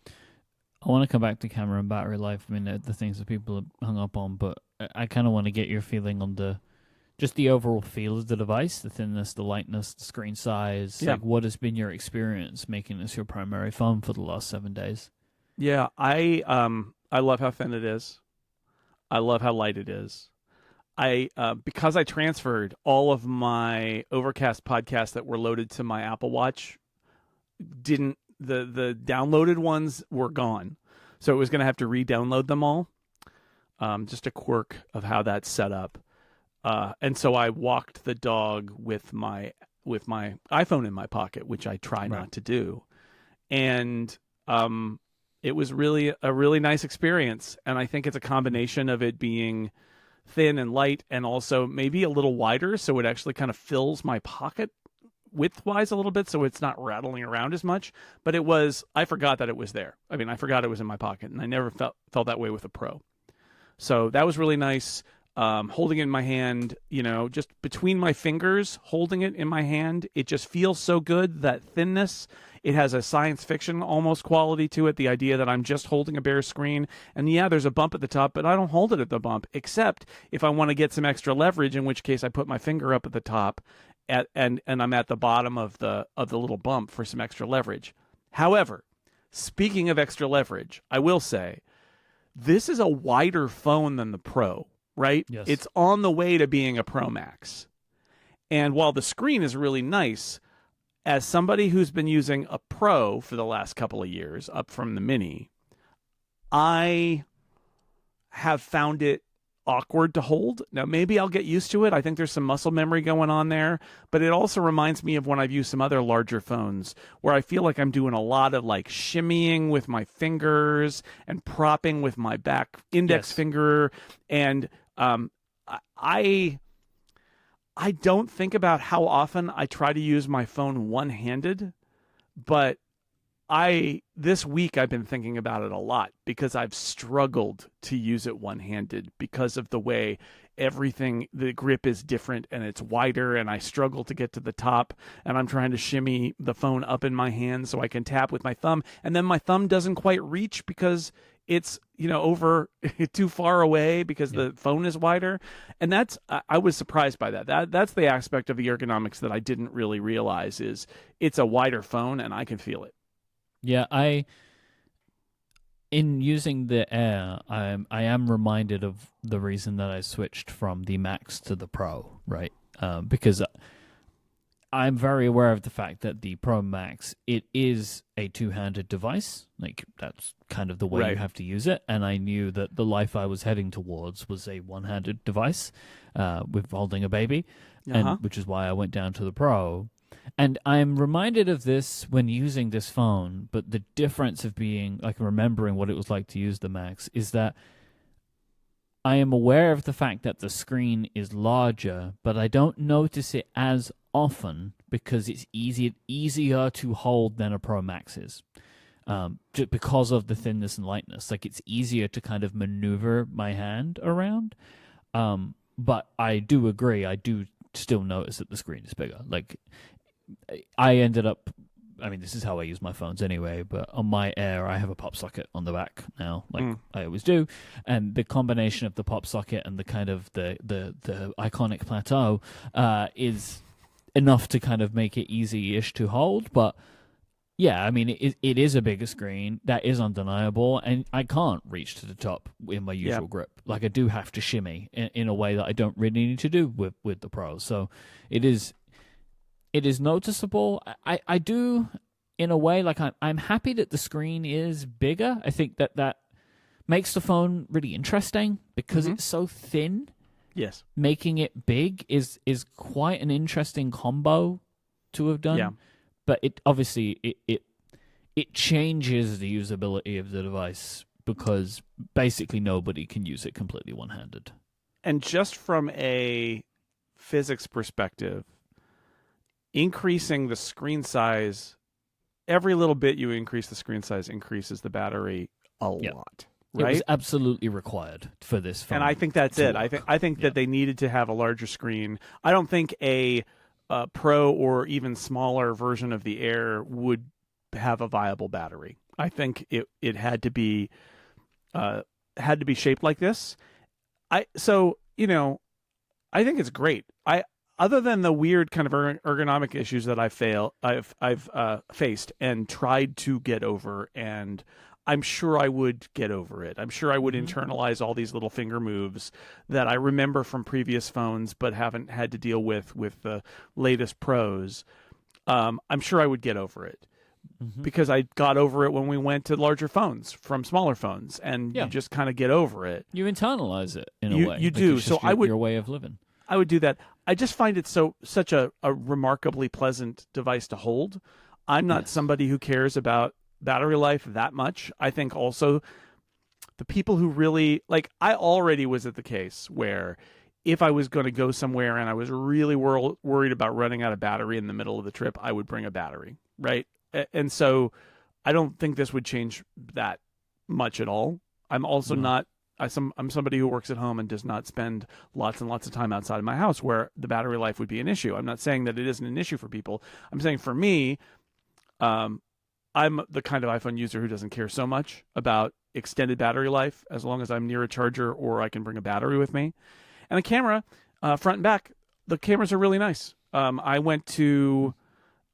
I want to come back to camera and battery life. I mean, the things that people have hung up on, but I kind of want to get your feeling on just the overall feel of the device, the thinness, the lightness, the screen size. Yeah. Like, what has been your experience making this your primary phone for the last 7 days? Yeah, I love how thin it is. I love how light it is. Because I transferred all of my Overcast podcasts that were loaded to my Apple Watch, the downloaded ones were gone. So it was going to have to re-download them all. Just a quirk of how that's set up. And so I walked the dog with my iPhone in my pocket, which I try not to do. And it was really a really nice experience. And I think it's a combination of it being thin and light and also maybe a little wider, so it actually kind of fills my pocket width-wise a little bit, so it's not rattling around as much. But I forgot that it was there. I mean, I forgot it was in my pocket, and I never felt that way with a Pro. So that was really nice. Holding it in my hand, just between my fingers, holding it in my hand, it just feels so good, that thinness. It has a science fiction almost quality to it, the idea that I'm just holding a bare screen. And yeah, there's a bump at the top, but I don't hold it at the bump, except if I want to get some extra leverage, in which case I put my finger up at the top and I'm at the bottom of the little bump for some extra leverage. However, speaking of extra leverage, I will say this is a wider phone than the Pro. Right? Yes. It's on the way to being a Pro Max. And while the screen is really nice, as somebody who's been using a Pro for the last couple of years, up from the Mini, I have found it awkward to hold. Now, maybe I'll get used to it. I think there's some muscle memory going on there. But it also reminds me of when I've used some other larger phones where I feel like I'm doing a lot of like shimmying with my fingers and propping with my back index finger. And I don't think about how often I try to use my phone one-handed, but this week I've been thinking about it a lot because I've struggled to use it one-handed because of the way the grip is different and it's wider, and I struggle to get to the top, and I'm trying to shimmy the phone up in my hand so I can tap with my thumb, and then my thumb doesn't quite reach because it's over too far away because the phone is wider. And I was surprised by that. That's the aspect of the ergonomics that I didn't really realize, is it's a wider phone and I can feel it. Yeah, in using the Air, I am reminded of the reason that I switched from the Max to the Pro, right? Because I'm very aware of the fact that the Pro Max, it is a two-handed device. Like, that's kind of the way you have to use it. And I knew that the life I was heading towards was a one-handed device with holding a baby, and which is why I went down to the Pro. And I'm reminded of this when using this phone, but the difference of being, like, remembering what it was like to use the Max is that I am aware of the fact that the screen is larger, but I don't notice it as often because it's easier to hold than a Pro Max is. Just because of the thinness and lightness. Like, it's easier to kind of maneuver my hand around. But I do agree, I do still notice that the screen is bigger. Like, I ended up, I mean, this is how I use my phones anyway, but on my Air, I have a pop socket on the back now, like I always do. And the combination of the pop socket and the kind of the iconic plateau is enough to kind of make it easy-ish to hold. But yeah, I mean, it is a bigger screen. That is undeniable. And I can't reach to the top in my usual grip. Like, I do have to shimmy in a way that I don't really need to do with the Pro. So it is noticeable. I do, in a way, like, I'm happy that the screen is bigger. I think that makes the phone really interesting because it's so thin. Yes. Making it big is quite an interesting combo to have done. Yeah. But it obviously it changes the usability of the device because basically nobody can use it completely one-handed. And just from a physics perspective, increasing the screen size, every little bit you increase the screen size increases the battery a lot. Right? It was absolutely required for this phone. And I think that's it. I think that they needed to have a larger screen. I don't think a Pro or even smaller version of the Air would have a viable battery. I think it had to be shaped like this. So I think it's great. Other than the weird kind of ergonomic issues that I've faced and tried to get over, and I'm sure I would get over it. I'm sure I would internalize all these little finger moves that I remember from previous phones but haven't had to deal with the latest Pros. I'm sure I would get over it because I got over it when we went to larger phones from smaller phones, and you just kind of get over it. You internalize it in a way. You do. So I would your way of living. I would do that. I just find it such a remarkably pleasant device to hold. I'm not somebody who cares about battery life that much. I think also the people who really, like, I already was at the case where if I was going to go somewhere and I was really worried about running out of battery in the middle of the trip, I would bring a battery, right? And so I don't think this would change that much at all. I'm also not, I'm somebody who works at home and does not spend lots and lots of time outside of my house where the battery life would be an issue. I'm not saying that it isn't an issue for people. I'm saying for me, I'm the kind of iPhone user who doesn't care so much about extended battery life as long as I'm near a charger or I can bring a battery with me. And the camera, front and back, the cameras are really nice. I went to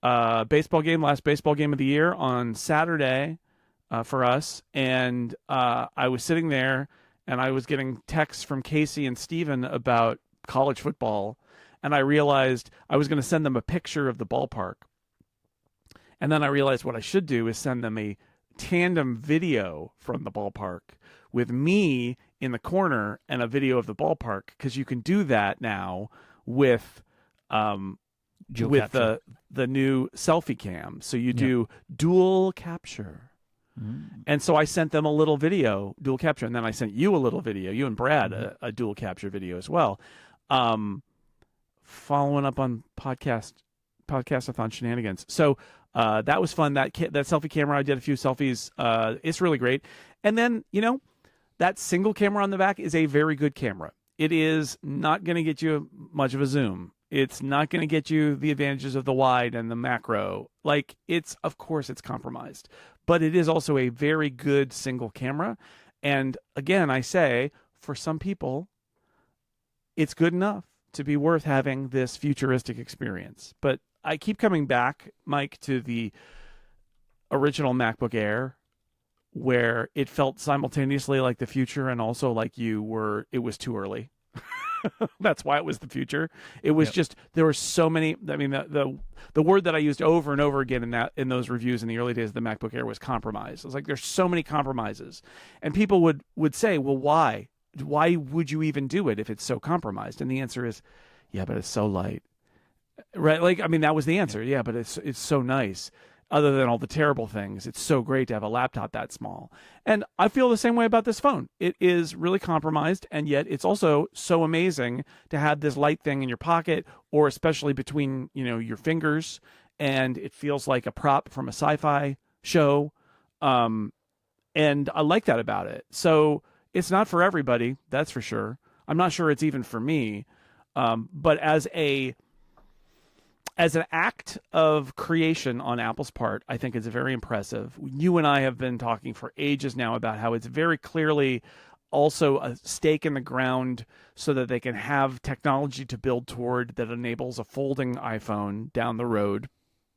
last baseball game of the year on Saturday for us, and I was sitting there and I was getting texts from Casey and Steven about college football, and I realized I was going to send them a picture of the ballpark. And then I realized what I should do is send them a tandem video from the ballpark with me in the corner and a video of the ballpark, because you can do that now with the new selfie cam. So you do dual capture. And so I sent them a little video, dual capture, and then I sent you a little video, you and Brad, a dual capture video as well. Following up on podcastathon shenanigans. So that was fun. That selfie camera, I did a few selfies. It's really great. And then, that single camera on the back is a very good camera. It is not going to get you much of a zoom. It's not going to get you the advantages of the wide and the macro. Like, of course it's compromised, but it is also a very good single camera. And again, I say, for some people, it's good enough to be worth having this futuristic experience. But I keep coming back, Mike, to the original MacBook Air, where it felt simultaneously like the future and also like it was too early. That's why it was the future. It was just, there were so many. I mean, the word that I used over and over again in those reviews in the early days of the MacBook Air was compromise. I was like, there's so many compromises, and people would say, well, why? Why would you even do it if it's so compromised? And the answer is, yeah, but it's so light, right? Like, I mean, that was the answer. Yeah, but it's so nice. Other than all the terrible things, it's so great to have a laptop that small. And I feel the same way about this phone. It is really compromised, and yet it's also so amazing to have this light thing in your pocket, or especially between, your fingers, and it feels like a prop from a sci-fi show. And I like that about it. So it's not for everybody, that's for sure. I'm not sure it's even for me. But as an act of creation on Apple's part, I think it's very impressive. You and I have been talking for ages now about how it's very clearly also a stake in the ground so that they can have technology to build toward that enables a folding iPhone down the road.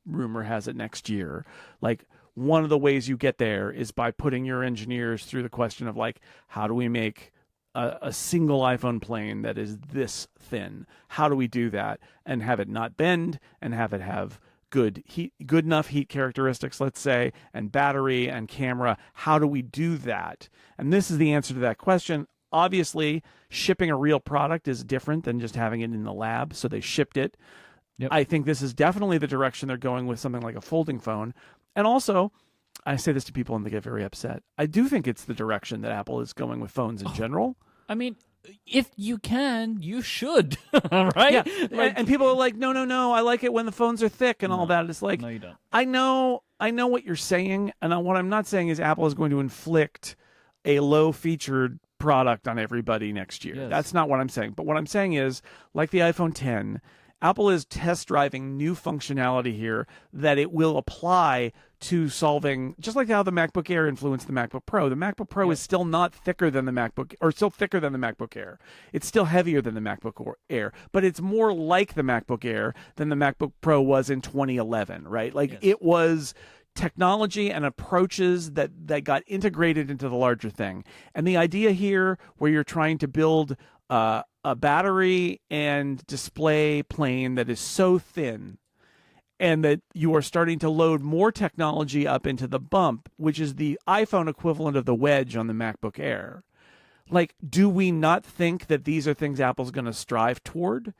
Rumor has it next year. Like, one of the ways you get there is by putting your engineers through the question of, like, how do we make a single iPhone plane that is this thin? How do we do that and have it not bend and have it have good enough heat characteristics, let's say, and battery and camera? How do we do that? And this is the answer to that question. Obviously, shipping a real product is different than just having it in the lab, so they shipped it. Yep. I think this is definitely the direction they're going with something like a folding phone. And also, I say this to people and they get very upset, I do think it's the direction that Apple is going with phones in general. I mean, if you can, you should, right? Yeah, and people are like, no, I like it when the phones are thick and all that. It's like, no, you don't. I know what you're saying, and what I'm not saying is Apple is going to inflict a low-featured product on everybody next year. Yes. That's not what I'm saying. But what I'm saying is, like the iPhone X, Apple is test driving new functionality here that it will apply to solving, just like how the MacBook Air influenced the MacBook Pro. The MacBook Pro is still not thicker than the MacBook, or still thicker than the MacBook Air. It's still heavier than the MacBook Air, but it's more like the MacBook Air than the MacBook Pro was in 2011, right? Like, it was technology and approaches that got integrated into the larger thing. And the idea here, where you're trying to build a battery and display plane that is so thin, and that you are starting to load more technology up into the bump, which is the iPhone equivalent of the wedge on the MacBook Air. Like, do we not think that these are things Apple's going to strive toward?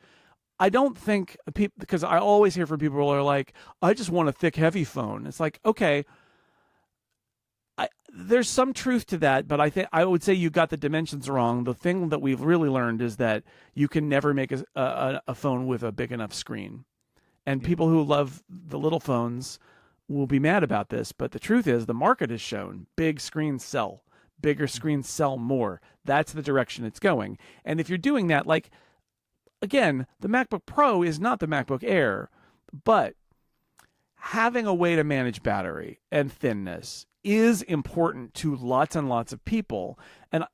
I don't think people, because I always hear from people who are like, I just want a thick, heavy phone. It's like, okay, there's some truth to that, but I would say you got the dimensions wrong. The thing that we've really learned is that you can never make a phone with a big enough screen. And people who love the little phones will be mad about this, but the truth is the market has shown big screens sell. Bigger screens sell more. That's the direction it's going. And if you're doing that, like, again, the MacBook Pro is not the MacBook Air, but having a way to manage battery and thinness is important to lots and lots of people. And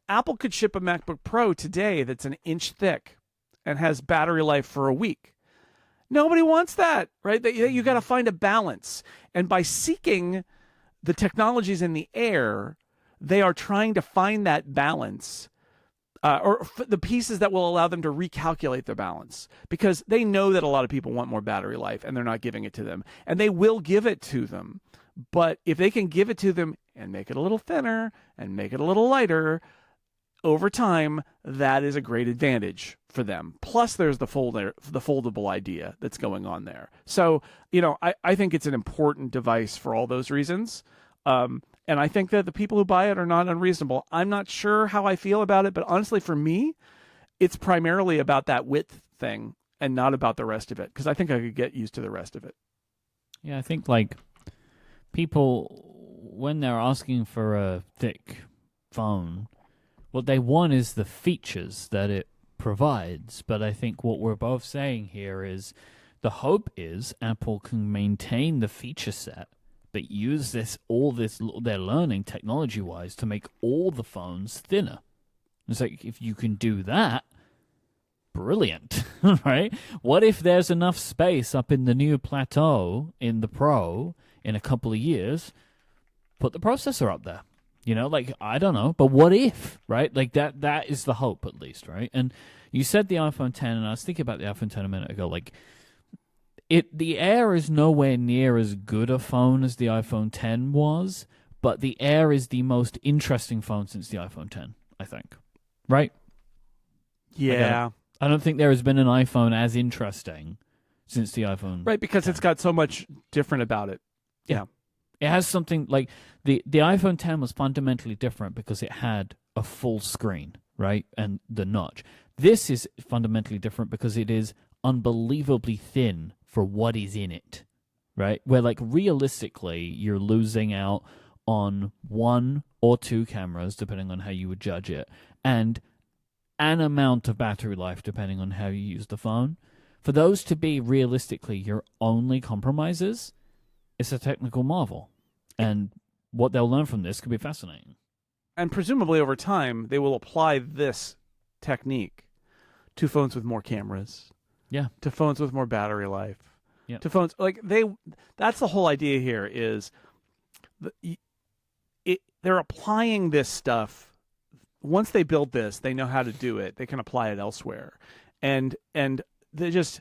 Apple could ship a MacBook Pro today that's an inch thick and has battery life for a week. Nobody wants that, right? You got to find a balance. And by seeking the technologies in the Air, they are trying to find that balance, or the pieces that will allow them to recalculate the balance, because they know that a lot of people want more battery life and they're not giving it to them, and they will give it to them. But if they can give it to them and make it a little thinner and make it a little lighter over time, that is a great advantage for them. Plus, there's the foldable idea that's going on there. So, I think it's an important device for all those reasons. And I think that the people who buy it are not unreasonable. I'm not sure how I feel about it, but honestly, for me, it's primarily about that width thing and not about the rest of it, because I think I could get used to the rest of it. Yeah, I think, like, people, when they're asking for a thick phone, what they want is the features that it provides. But I think what we're both saying here is the hope is Apple can maintain the feature set, but use their learning technology-wise to make all the phones thinner. It's like, if you can do that, brilliant, right? What if there's enough space up in the new plateau in the Pro in a couple of years? Put the processor up there. You know, like, I don't know, but what if, right? Like, that is the hope, at least, right? And you said the iPhone 10, and I was thinking about the iPhone 10 a minute ago. Like, the Air is nowhere near as good a phone as the iPhone 10 was, but the Air is the most interesting phone since the iPhone 10, I think. Right? Yeah. Like, I don't think there has been an iPhone as interesting since the iPhone. Right, because 10. it's got so much different about it. Yeah. It has something like the iPhone 10 was fundamentally different because it had a full screen, right? And the notch. This is fundamentally different because it is unbelievably thin for what is in it, right? Where, like, realistically, you're losing out on 1 or 2 cameras, depending on how you would judge it, and an amount of battery life, depending on how you use the phone. For those to be realistically your only compromises, it's a technical marvel. And what they'll learn from this could be fascinating. And presumably over time, they will apply this technique to phones with more cameras. Yeah. To phones with more battery life. Yeah. To phones, like, that's the whole idea here is they're applying this stuff. Once they build this, they know how to do it. They can apply it elsewhere. And they just,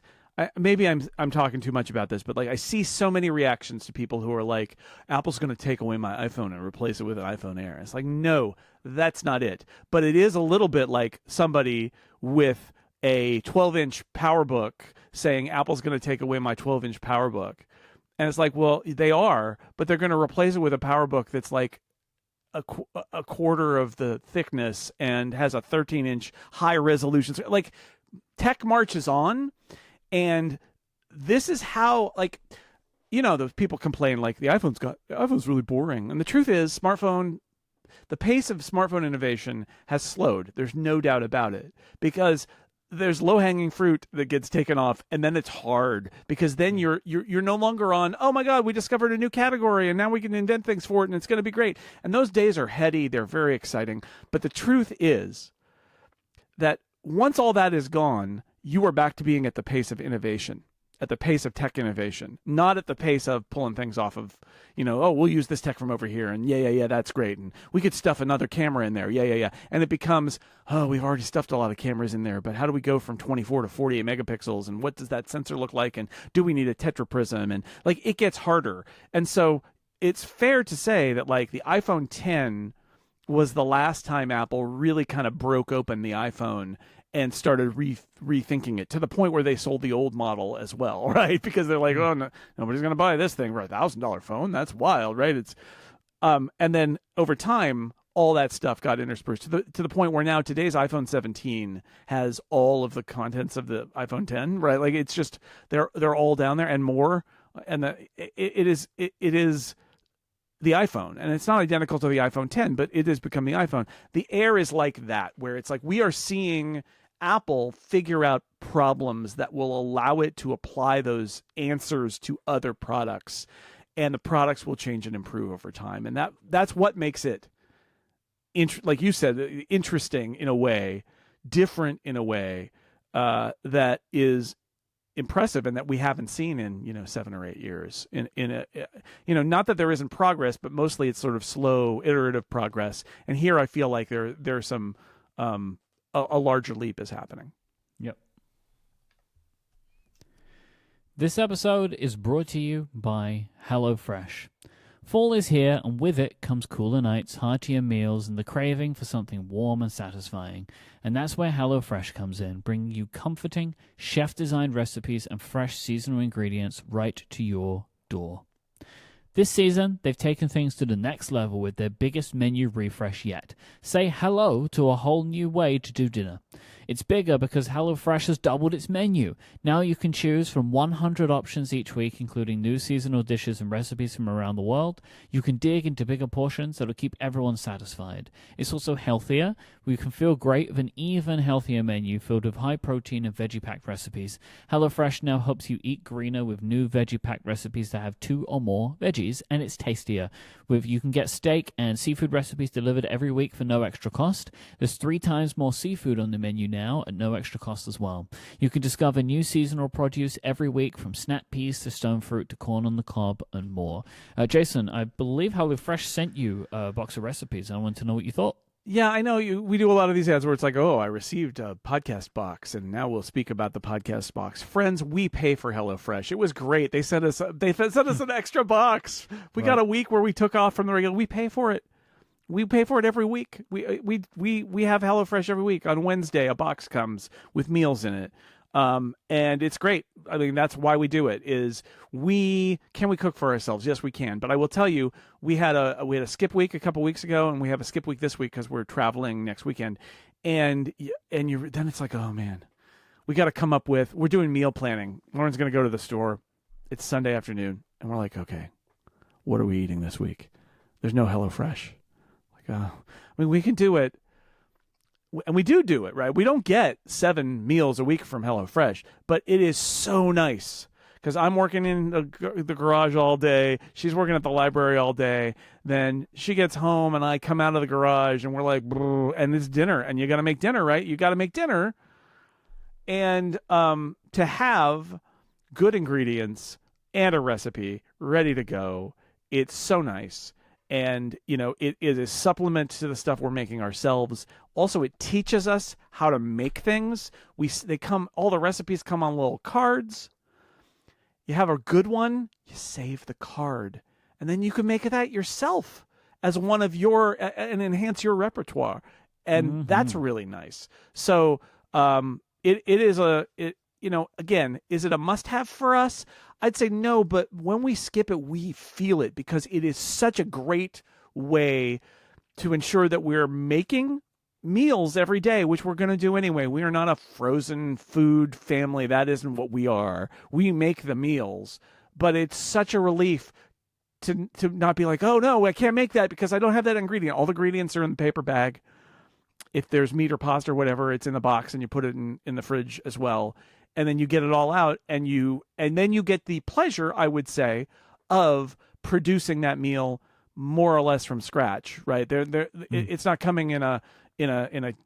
maybe I'm talking too much about this, but, like, I see so many reactions to people who are like, Apple's going to take away my iPhone and replace it with an iPhone Air. It's like, no, that's not it. But it is a little bit like somebody with a 12-inch PowerBook saying Apple's going to take away my 12-inch PowerBook. And it's like, well, they are, but they're going to replace it with a PowerBook that's like a quarter of the thickness and has a 13-inch high resolution. Like, tech marches on, and this is how, like, you know, those people complain like the iPhone's really boring. And the truth is, the pace of smartphone innovation has slowed. There's no doubt about it, because there's low-hanging fruit that gets taken off, and then it's hard, because then you're no longer on, oh my God, we discovered a new category and now we can indent things for it and it's going to be great. And those days are heady, they're very exciting. But the truth is that once all that is gone, you are back to being at the pace of innovation, at the pace of tech innovation, not at the pace of pulling things off of, you know, oh, we'll use this tech from over here, and yeah, that's great, and we could stuff another camera in there, yeah. And it becomes, oh, we've already stuffed a lot of cameras in there, but how do we go from 24 to 48 megapixels, and what does that sensor look like, and do we need a tetraprism, and, like, it gets harder. And so it's fair to say that, like, the iPhone 10 was the last time Apple really kind of broke open the iPhone and started rethinking it, to the point where they sold the old model as well, right? Because they're like, oh, no, nobody's going to buy this thing for $1,000 phone. That's wild, right? It's, and then over time, all that stuff got interspersed to the point where now today's iPhone 17 has all of the contents of the iPhone 10, right? Like, it's just they're all down there and more, and it is the iPhone, and it's not identical to the iPhone 10, but it has become the iPhone. The Air is like that, where it's like we are seeing Apple figure out problems that will allow it to apply those answers to other products, and the products will change and improve over time. And that's what makes it, like you said, interesting in a way, different in a way, that is impressive, and that we haven't seen in 7 or 8 years. Not that there isn't progress, but mostly it's sort of slow, iterative progress. And here I feel like there's some a larger leap is happening. Yep. This episode is brought to you by HelloFresh. Fall is here, and with it comes cooler nights, heartier meals, and the craving for something warm and satisfying. And that's where HelloFresh comes in, bringing you comforting, chef-designed recipes and fresh seasonal ingredients right to your door. This season, they've taken things to the next level with their biggest menu refresh yet. Say hello to a whole new way to do dinner. It's bigger because HelloFresh has doubled its menu. Now you can choose from 100 options each week, including new seasonal dishes and recipes from around the world. You can dig into bigger portions that'll keep everyone satisfied. It's also healthier. We can feel great with an even healthier menu filled with high-protein and veggie-packed recipes. HelloFresh now helps you eat greener with new veggie-packed recipes that have 2 or more veggies, and it's tastier. You can get steak and seafood recipes delivered every week for no extra cost. There's 3 times more seafood on the menu now, now at no extra cost as well. You can discover new seasonal produce every week, from snap peas to stone fruit to corn on the cob and more. Jason, I believe HelloFresh sent you a box of recipes. I want to know what you thought. Yeah, I know. We do a lot of these ads where it's like, oh, I received a podcast box, and now we'll speak about the podcast box. Friends, we pay for HelloFresh. It was great. They sent us an extra box. We got a week where we took off from the regular. We pay for it. We pay for it every week. We have HelloFresh every week. On Wednesday, a box comes with meals in it. And it's great. I mean, that's why we do it. Can we cook for ourselves? Yes, we can. But I will tell you, we had a skip week a couple weeks ago, and we have a skip week this week because we're traveling next weekend. And then it's like, oh man, we got to come up with. We're doing meal planning. Lauren's going to go to the store. It's Sunday afternoon, and we're like, okay, what are we eating this week? There's no HelloFresh. Like, I mean, we can do it. And we do it, right? We don't get 7 meals a week from HelloFresh, but it is so nice because I'm working in the garage all day. She's working at the library all day. Then she gets home and I come out of the garage and we're like, and it's dinner. And you got to make dinner, right? You got to make dinner. And to have good ingredients and a recipe ready to go, it's so nice. And, it is a supplement to the stuff we're making ourselves. Also, it teaches us how to make things. All the recipes come on little cards. You have a good one, you save the card. And then you can make that yourself as one of and enhance your repertoire. And that's really nice. So, it is again, is it a must-have for us? I'd say no, but when we skip it, we feel it because it is such a great way to ensure that we're making meals every day, which we're going to do anyway. We are not a frozen food family. That isn't what we are. We make the meals, but it's such a relief to not be like, oh no, I can't make that because I don't have that ingredient. All the ingredients are in the paper bag. If there's meat or pasta or whatever, it's in the box and you put it in the fridge as well. And then you get it all out, and then you get the pleasure, I would say, of producing that meal more or less from scratch, right? It's not coming in a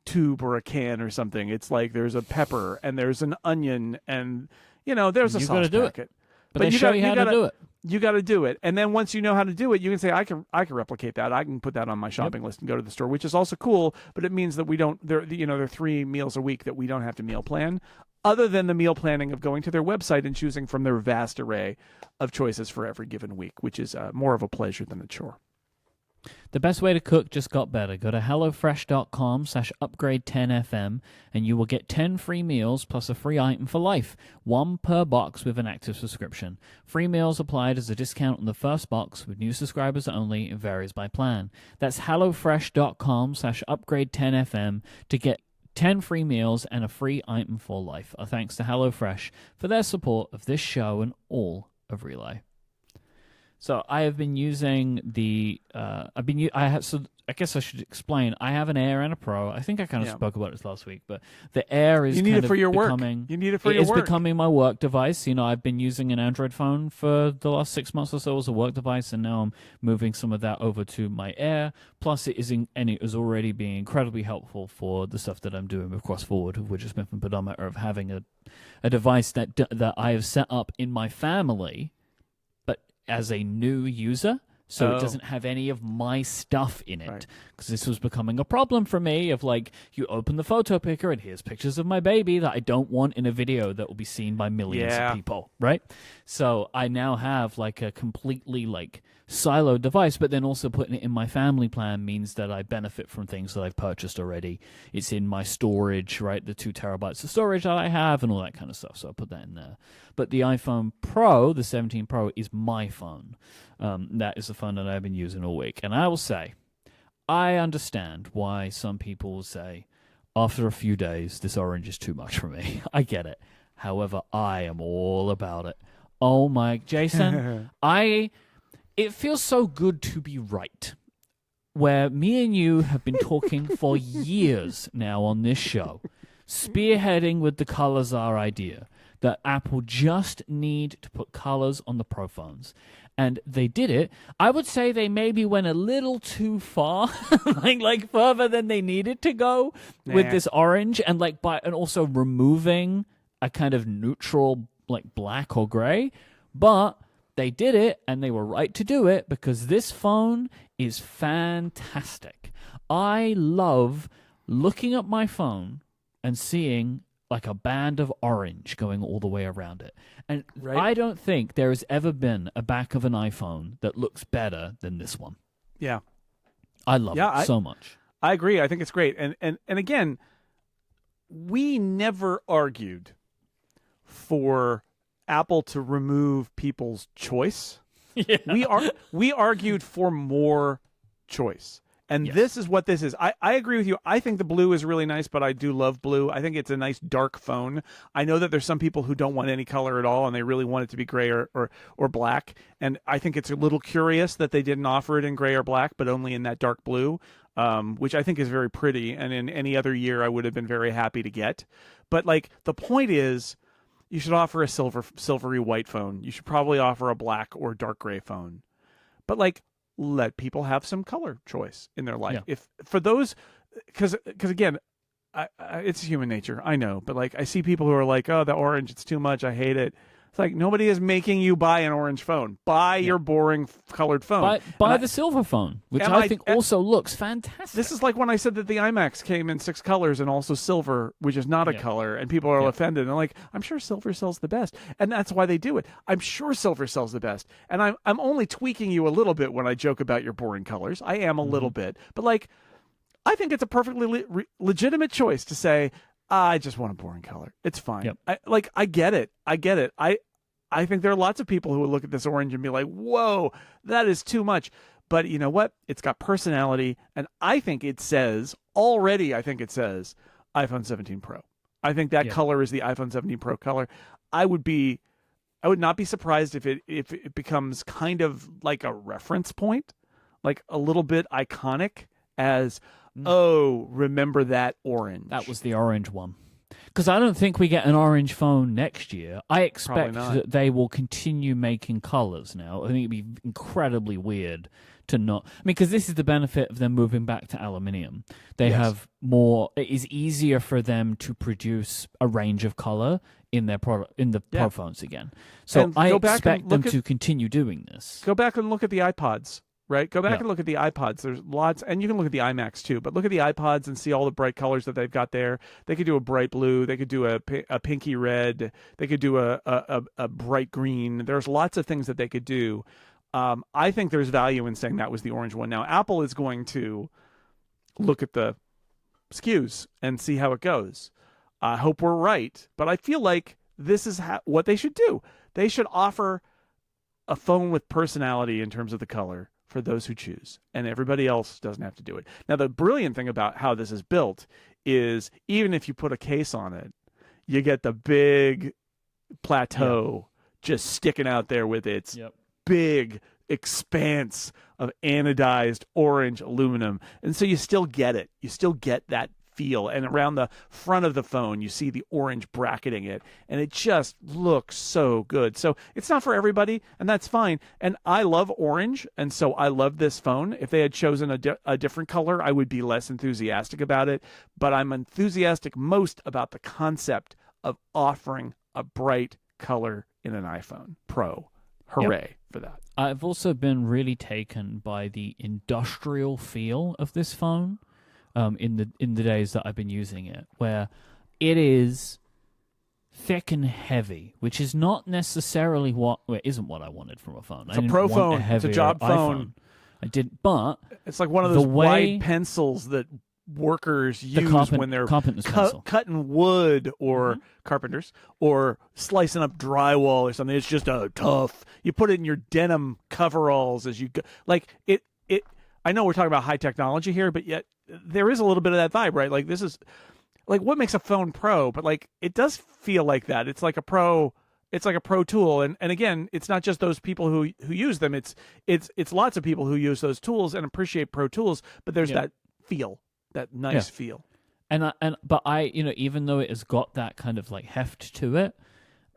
tube or a can or something. It's like there's a pepper and there's an onion and there's a sauce packet. But they show you how to do it. You got to do it, and then once you know how to do it, you can say, I can replicate that. I can put that on my shopping list and go to the store, which is also cool. But it means that we don't. There are 3 meals a week that we don't have to meal plan. Other than the meal planning of going to their website and choosing from their vast array of choices for every given week, which is more of a pleasure than a chore. The best way to cook just got better. Go to HelloFresh.com/upgrade10FM and you will get 10 free meals plus a free item for life, 1 per box with an active subscription. Free meals applied as a discount on the first box with new subscribers only and varies by plan. That's HelloFresh.com/upgrade10FM to get 10 free meals and a free item for life. Our thanks to HelloFresh for their support of this show and all of Relay. So I have been using I guess I should explain. I have an Air and a Pro. I think I kind of spoke about this last week, but the Air is becoming my work device. I've been using an Android phone for the last 6 months or so as a work device, and now I'm moving some of that over to my Air. Plus, it is already being incredibly helpful for the stuff that I'm doing with CrossForward, which has been the pedometer of having a device that I have set up in my family, but as a new user. So it doesn't have any of my stuff in it. Because this was becoming a problem for me of you open the photo picker and here's pictures of my baby that I don't want in a video that will be seen by millions of people, right? So I now have a completely siloed device, but then also putting it in my family plan means that I benefit from things that I've purchased already. It's in my storage, right? The 2 terabytes of storage that I have and all that kind of stuff. So I put that in there. But the iPhone Pro, the 17 Pro, is my phone. That is the phone that I've been using all week. And I will say, I understand why some people will say, after a few days, this orange is too much for me. I get it. However, I am all about it. Oh my, Jason, it feels so good to be right. Where me and you have been talking for years now on this show. spearheading with the colors are idea that Apple just need to put colors on the Pro phones. And they did it. I would say they maybe went a little too far, like further than they needed to go with this orange, and and also removing a kind of neutral like black or gray. But they did it, and they were right to do it because this phone is fantastic. I love looking at my phone and seeing like a band of orange going all the way around it. And I don't think there has ever been a back of an iPhone that looks better than this one. Yeah. I love it so much. I agree. I think it's great. And again, we never argued for Apple to remove people's choice. Yeah. We argued for more choice. And this is what this is. I agree with you. I think the blue is really nice, but I do love blue. I think it's a nice dark phone. I know that there's some people who don't want any color at all, and they really want it to be gray or black. And I think it's a little curious that they didn't offer it in gray or black, but only in that dark blue, which I think is very pretty. And in any other year, I would have been very happy to get. But like the point is, you should offer a silvery white phone. You should probably offer a black or dark gray phone. But like, let people have some color choice in their life. If for those, because again, it's human nature. I know, but like I see people who are like, "Oh, the orange, it's too much. I hate it." It's like nobody is making you buy an orange phone. Buy your boring colored phone. Buy the silver phone, which I think also looks fantastic. This is like when I said that the iMacs came in 6 colors and also silver, which is not a color, and people are offended. And I'm like, I'm sure silver sells the best, and that's why they do it. I'm sure silver sells the best, and I'm only tweaking you a little bit when I joke about your boring colors. I am a little bit, but like, I think it's a perfectly legitimate choice to say, I just want a boring color. It's fine. Yep. I get it. I think there are lots of people who will look at this orange and be like, whoa, that is too much. But you know what? It's got personality. And I think it says iPhone 17 Pro. I think that color is the iPhone 17 Pro color. I would not be surprised if it becomes kind of like a reference point, like a little bit iconic as, oh, remember that orange. That was the orange one. Because I don't think we get an orange phone next year. I expect that they will continue making colors now. I think it'd be incredibly weird to not. I mean, because this is the benefit of them moving back to aluminium. They have more. It is easier for them to produce a range of color in their product in the Pro phones again. So I expect them to continue doing this. Go back and look at the iPods. Right? Go back and look at the iPods. There's lots, and you can look at the iMacs too, but look at the iPods and see all the bright colors that they've got there. They could do a bright blue. They could do a pinky red. They could do a bright green. There's lots of things that they could do. I think there's value in saying that was the orange one. Now, Apple is going to look at the SKUs and see how it goes. I hope we're right, but I feel like this is what they should do. They should offer a phone with personality in terms of the color for those who choose, and everybody else doesn't have to do it. Now, the brilliant thing about how this is built is even if you put a case on it, you get the big plateau just sticking out there with its big expanse of anodized orange aluminum. And so you still get it. You still get that feel. And around the front of the phone, you see the orange bracketing it, and it just looks so good. So it's not for everybody, and that's fine. And I love orange, and so I love this phone. If they had chosen a different color, I would be less enthusiastic about it. But I'm enthusiastic most about the concept of offering a bright color in an iPhone Pro. Hooray for that. I've also been really taken by the industrial feel of this phone. In the days that I've been using it, where it is thick and heavy, which is not necessarily isn't what I wanted from a phone. It's a pro phone. It's a job phone. I did, but it's like one of those wide pencils that workers use when they're cutting wood or carpenters or slicing up drywall or something. It's just tough. You put it in your denim coveralls as you go. Like it. I know we're talking about high technology here, but yet there is a little bit of that vibe, right? Like this is like what makes a phone pro, but like it does feel like that. It's like a pro tool. And again, it's not just those people who use them. It's lots of people who use those tools and appreciate pro tools, but there's that feel, that nice feel. But even though it has got that kind of like heft to it,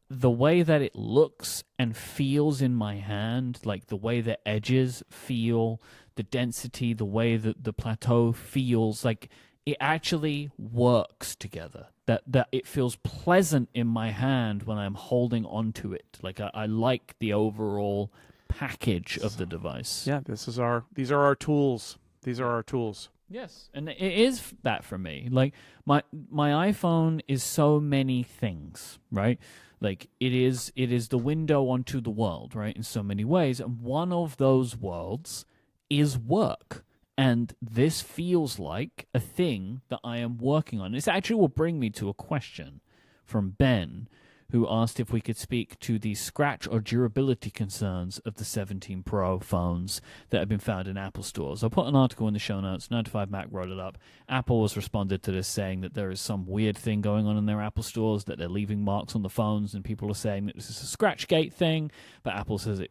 the way that it looks and feels in my hand, like the way the edges feel, the density, the way that the plateau feels, like it actually works together. That it feels pleasant in my hand when I'm holding onto it. Like I like the overall package of the device. Yeah, these are our tools. These are our tools. Yes, and it is that for me. Like my iPhone is so many things, right? Like it is the window onto the world, right? In so many ways, and one of those worlds is work. And this feels like a thing that I am working on. This actually will bring me to a question from Ben, who asked if we could speak to the scratch or durability concerns of the 17 Pro phones that have been found in Apple stores. I'll put an article in the show notes. 9to5Mac wrote it up. Apple has responded to this, saying that there is some weird thing going on in their Apple stores, that they're leaving marks on the phones, and people are saying that this is a Scratchgate thing, but Apple says it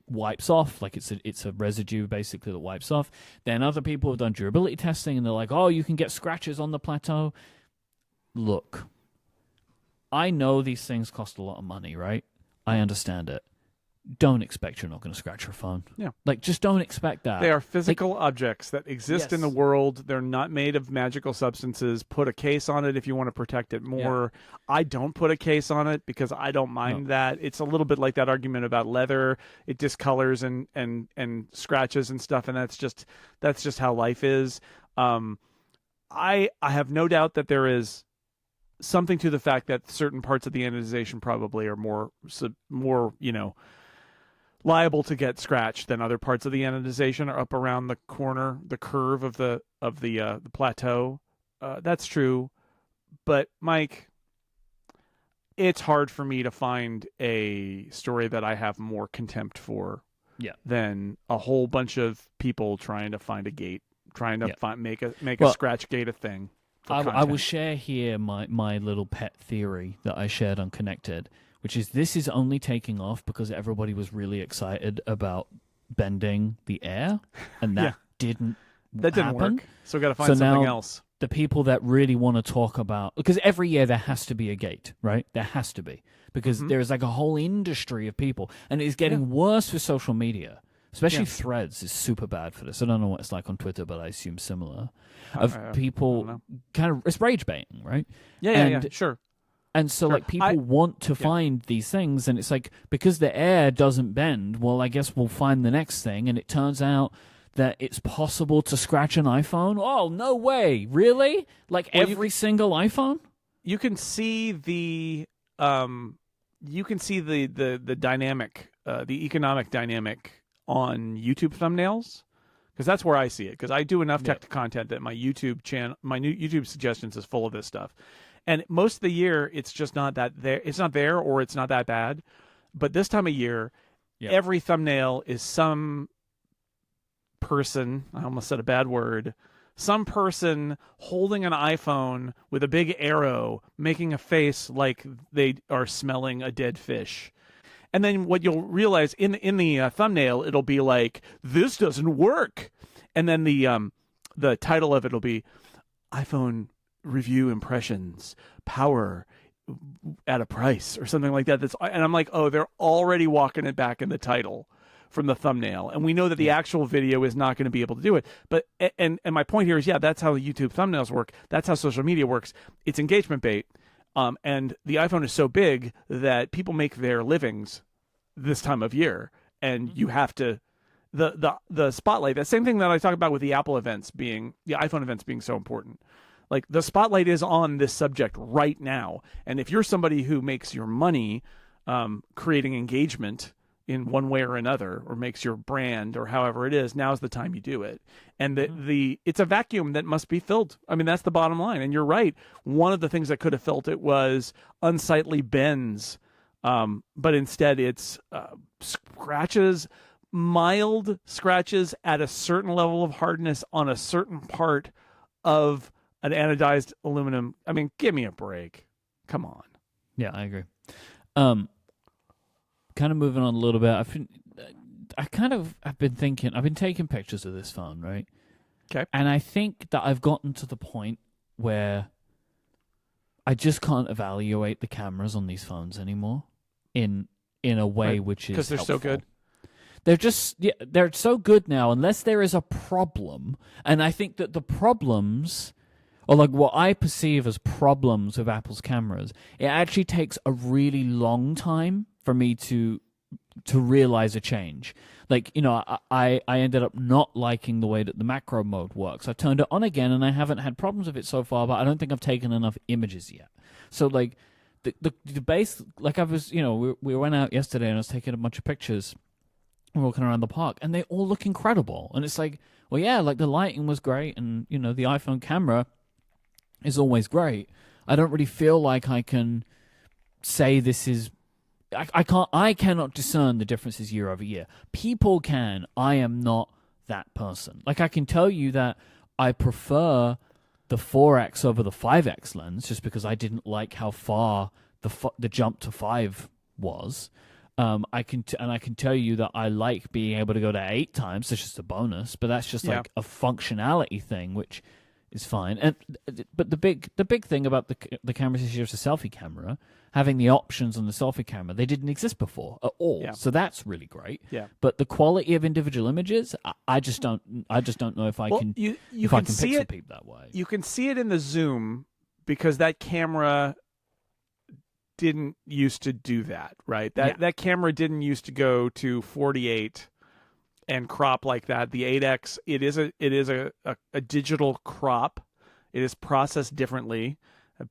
wipes off, like it's a residue basically that wipes off. Then other people have done durability testing, and they're like, oh, you can get scratches on the plateau. Look, I know these things cost a lot of money, right? I understand it. Don't expect you're not going to scratch your phone. Yeah. Like, just don't expect that. They are physical objects that exist in the world. They're not made of magical substances. Put a case on it if you want to protect it more. Yeah. I don't put a case on it because I don't mind that. It's a little bit like that argument about leather. It discolors and scratches and stuff, and that's just how life is. I have no doubt that there is something to the fact that certain parts of the anodization probably are more liable to get scratched than other parts of the anodization are up around the corner, the curve of the plateau. That's true, but Mike, it's hard for me to find a story that I have more contempt for than a whole bunch of people trying to find a gate, trying to make a scratch gate a thing. I will share here my little pet theory that I shared on Connected, which is this is only taking off because everybody was really excited about bending the Air, and that didn't happen. Work. So we got to find something else. The people that really want to talk about, because every year there has to be a gate, right? There has to be, because there is like a whole industry of people, and it's getting worse with social media. Especially Threads is super bad for this. I don't know what it's like on Twitter, but I assume similar. Of people kind of, it's rage baiting, right? Yeah, sure. And so, like, people want to find these things, and it's like, because the Air doesn't bend, well, I guess we'll find the next thing, and it turns out that it's possible to scratch an iPhone? Oh, no way. Really? Like, every single iPhone? You can see the dynamic, the economic dynamic on YouTube thumbnails, because that's where I see it, because I do enough tech content that my YouTube channel, my new YouTube suggestions is full of this stuff. And most of the year, it's just not that there. It's not there, or it's not that bad. But this time of year, every thumbnail is some person. I almost said a bad word. Some person holding an iPhone with a big arrow, making a face like they are smelling a dead fish. And then what you'll realize in the thumbnail, it'll be like, "This doesn't work," and then the title of it will be iPhone review impressions, power at a price, or something like that. And I'm like, oh, they're already walking it back in the title from the thumbnail, and we know that the actual video is not going to be able to do it. But and my point here is, that's how the YouTube thumbnails work. That's how social media works. It's engagement bait. And the iPhone is so big that people make their livings this time of year, and you have to the spotlight. That same thing that I talk about with the Apple events being, the iPhone events being so important. Like, the spotlight is on this subject right now, and if you're somebody who makes your money creating engagement in one way or another, or makes your brand, or however it is, now's the time you do it. And it's a vacuum that must be filled. I mean, that's the bottom line. And you're right. One of the things that could have filled it was unsightly bends, but instead it's scratches, mild scratches at a certain level of hardness on a certain part of an anodized aluminum. I mean, give me a break. Come on. Yeah, I agree. Kind of moving on a little bit. I've been thinking. I've been taking pictures of this phone, right? Okay. And I think that I've gotten to the point where I just can't evaluate the cameras on these phones anymore in a way which is because they're so good. They're so good now, unless there is a problem. And I think that the problems, or like what I perceive as problems with Apple's cameras, it actually takes a really long time for me to realize a change. Like, I ended up not liking the way that the macro mode works. I turned it on again, and I haven't had problems with it so far, but I don't think I've taken enough images yet. So, like, the base, like I was, we went out yesterday, and I was taking a bunch of pictures, walking around the park, and they all look incredible. And it's like, well, yeah, like the lighting was great, and, the iPhone camera is always great. I don't really feel like I can say this is... I cannot discern the differences year over year. People can. I am not that person. Like, I can tell you that I prefer the 4X over the 5X lens just because I didn't like how far the jump to 5 was. I can tell you that I like being able to go to 8 times. That's just a bonus, but that's just like a functionality thing, which is fine. But the big thing about the camera this year is the selfie camera. Having the options on the selfie camera, they didn't exist before at all. Yeah. So that's really great. Yeah. But the quality of individual images, I just don't know if I can pixel peep that way. You can see it in the zoom because that camera didn't used to do that, right? That camera didn't used to go to 48 and crop like that. The 8X, it is a digital crop. It is processed differently.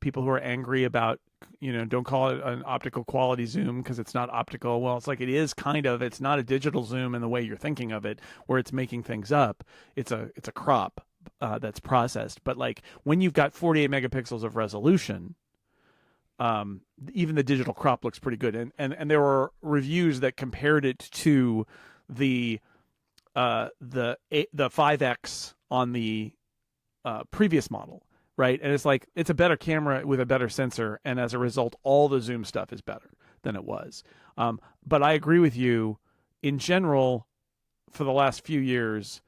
People who are angry about, don't call it an optical quality zoom because it's not optical. Well, it's like it is kind of. It's not a digital zoom in the way you're thinking of it, where it's making things up. It's a crop that's processed. But like when you've got 48 megapixels of resolution, even the digital crop looks pretty good. And there were reviews that compared it to the 5X on the previous model. Right, and it's like it's a better camera with a better sensor, and as a result, all the zoom stuff is better than it was. But I agree with you. In general, for the last few years,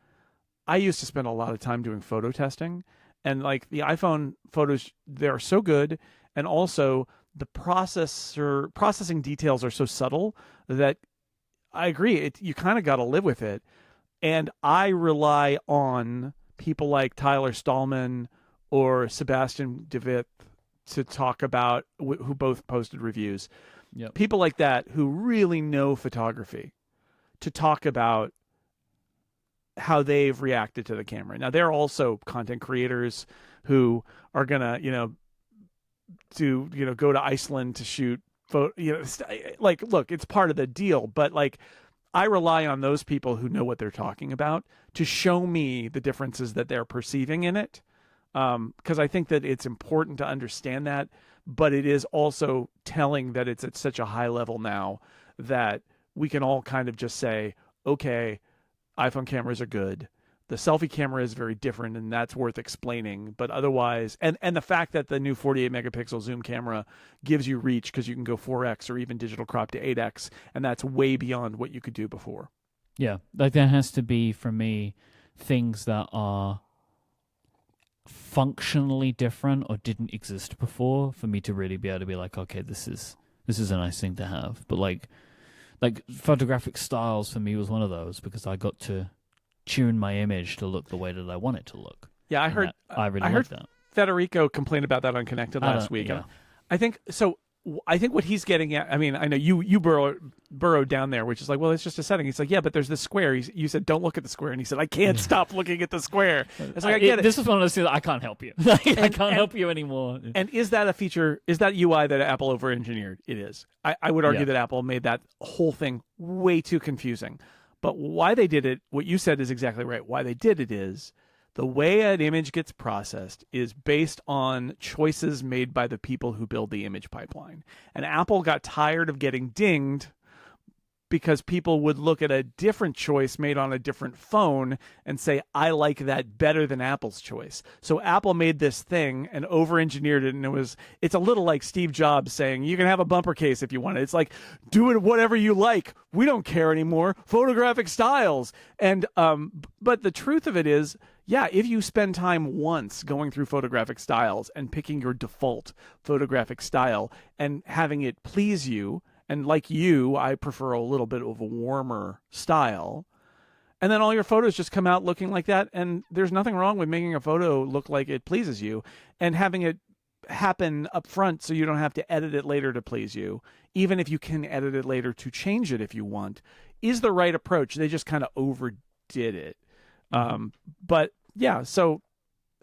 I used to spend a lot of time doing photo testing, and like the iPhone photos, they're so good, and also the processing details are so subtle that I agree. You kind of got to live with it, and I rely on people like Tyler Stallman or Sebastian DeWitt to talk about, who both posted reviews. Yep. People like that who really know photography to talk about how they've reacted to the camera. Now, they're also content creators who are going to, go to Iceland to shoot photo, like, look, it's part of the deal, but like, I rely on those people who know what they're talking about to show me the differences that they're perceiving in it. Because I think that it's important to understand that, but it is also telling that it's at such a high level now that we can all kind of just say, okay, iPhone cameras are good. The selfie camera is very different, and that's worth explaining. But otherwise, and the fact that the new 48 megapixel zoom camera gives you reach because you can go 4X or even digital crop to 8X, and that's way beyond what you could do before. Yeah, like there has to be, for me, things that are functionally different or didn't exist before for me to really be able to be like, okay, this is a nice thing to have. But like photographic styles for me was one of those because I got to tune my image to look the way that I want it to look. Yeah, I heard that. Federico complained about that on Connected last week. Yeah. I think what he's getting at, I mean, I know you burrowed down there, which is like, well, it's just a setting. He's like, yeah, but there's this square. You said, don't look at the square. And he said, I can't stop looking at the square. It's like, I get it. This is one of those things that I can't help you. I can't help you anymore. And is that a feature, is that UI that Apple over-engineered? It is. I would argue that Apple made that whole thing way too confusing. But why they did it, what you said is exactly right. Why they did it is the way an image gets processed is based on choices made by the people who build the image pipeline. And Apple got tired of getting dinged because people would look at a different choice made on a different phone and say, I like that better than Apple's choice. So Apple made this thing and over-engineered it, and it's a little like Steve Jobs saying, you can have a bumper case if you want it. It's like, do it whatever you like. We don't care anymore. Photographic styles. And but the truth of it is, yeah, if you spend time once going through photographic styles and picking your default photographic style and having it please you, and like you, I prefer a little bit of a warmer style, and then all your photos just come out looking like that, and there's nothing wrong with making a photo look like it pleases you and having it happen up front so you don't have to edit it later to please you, even if you can edit it later to change it if you want, is the right approach. They just kind of overdid it. But yeah, so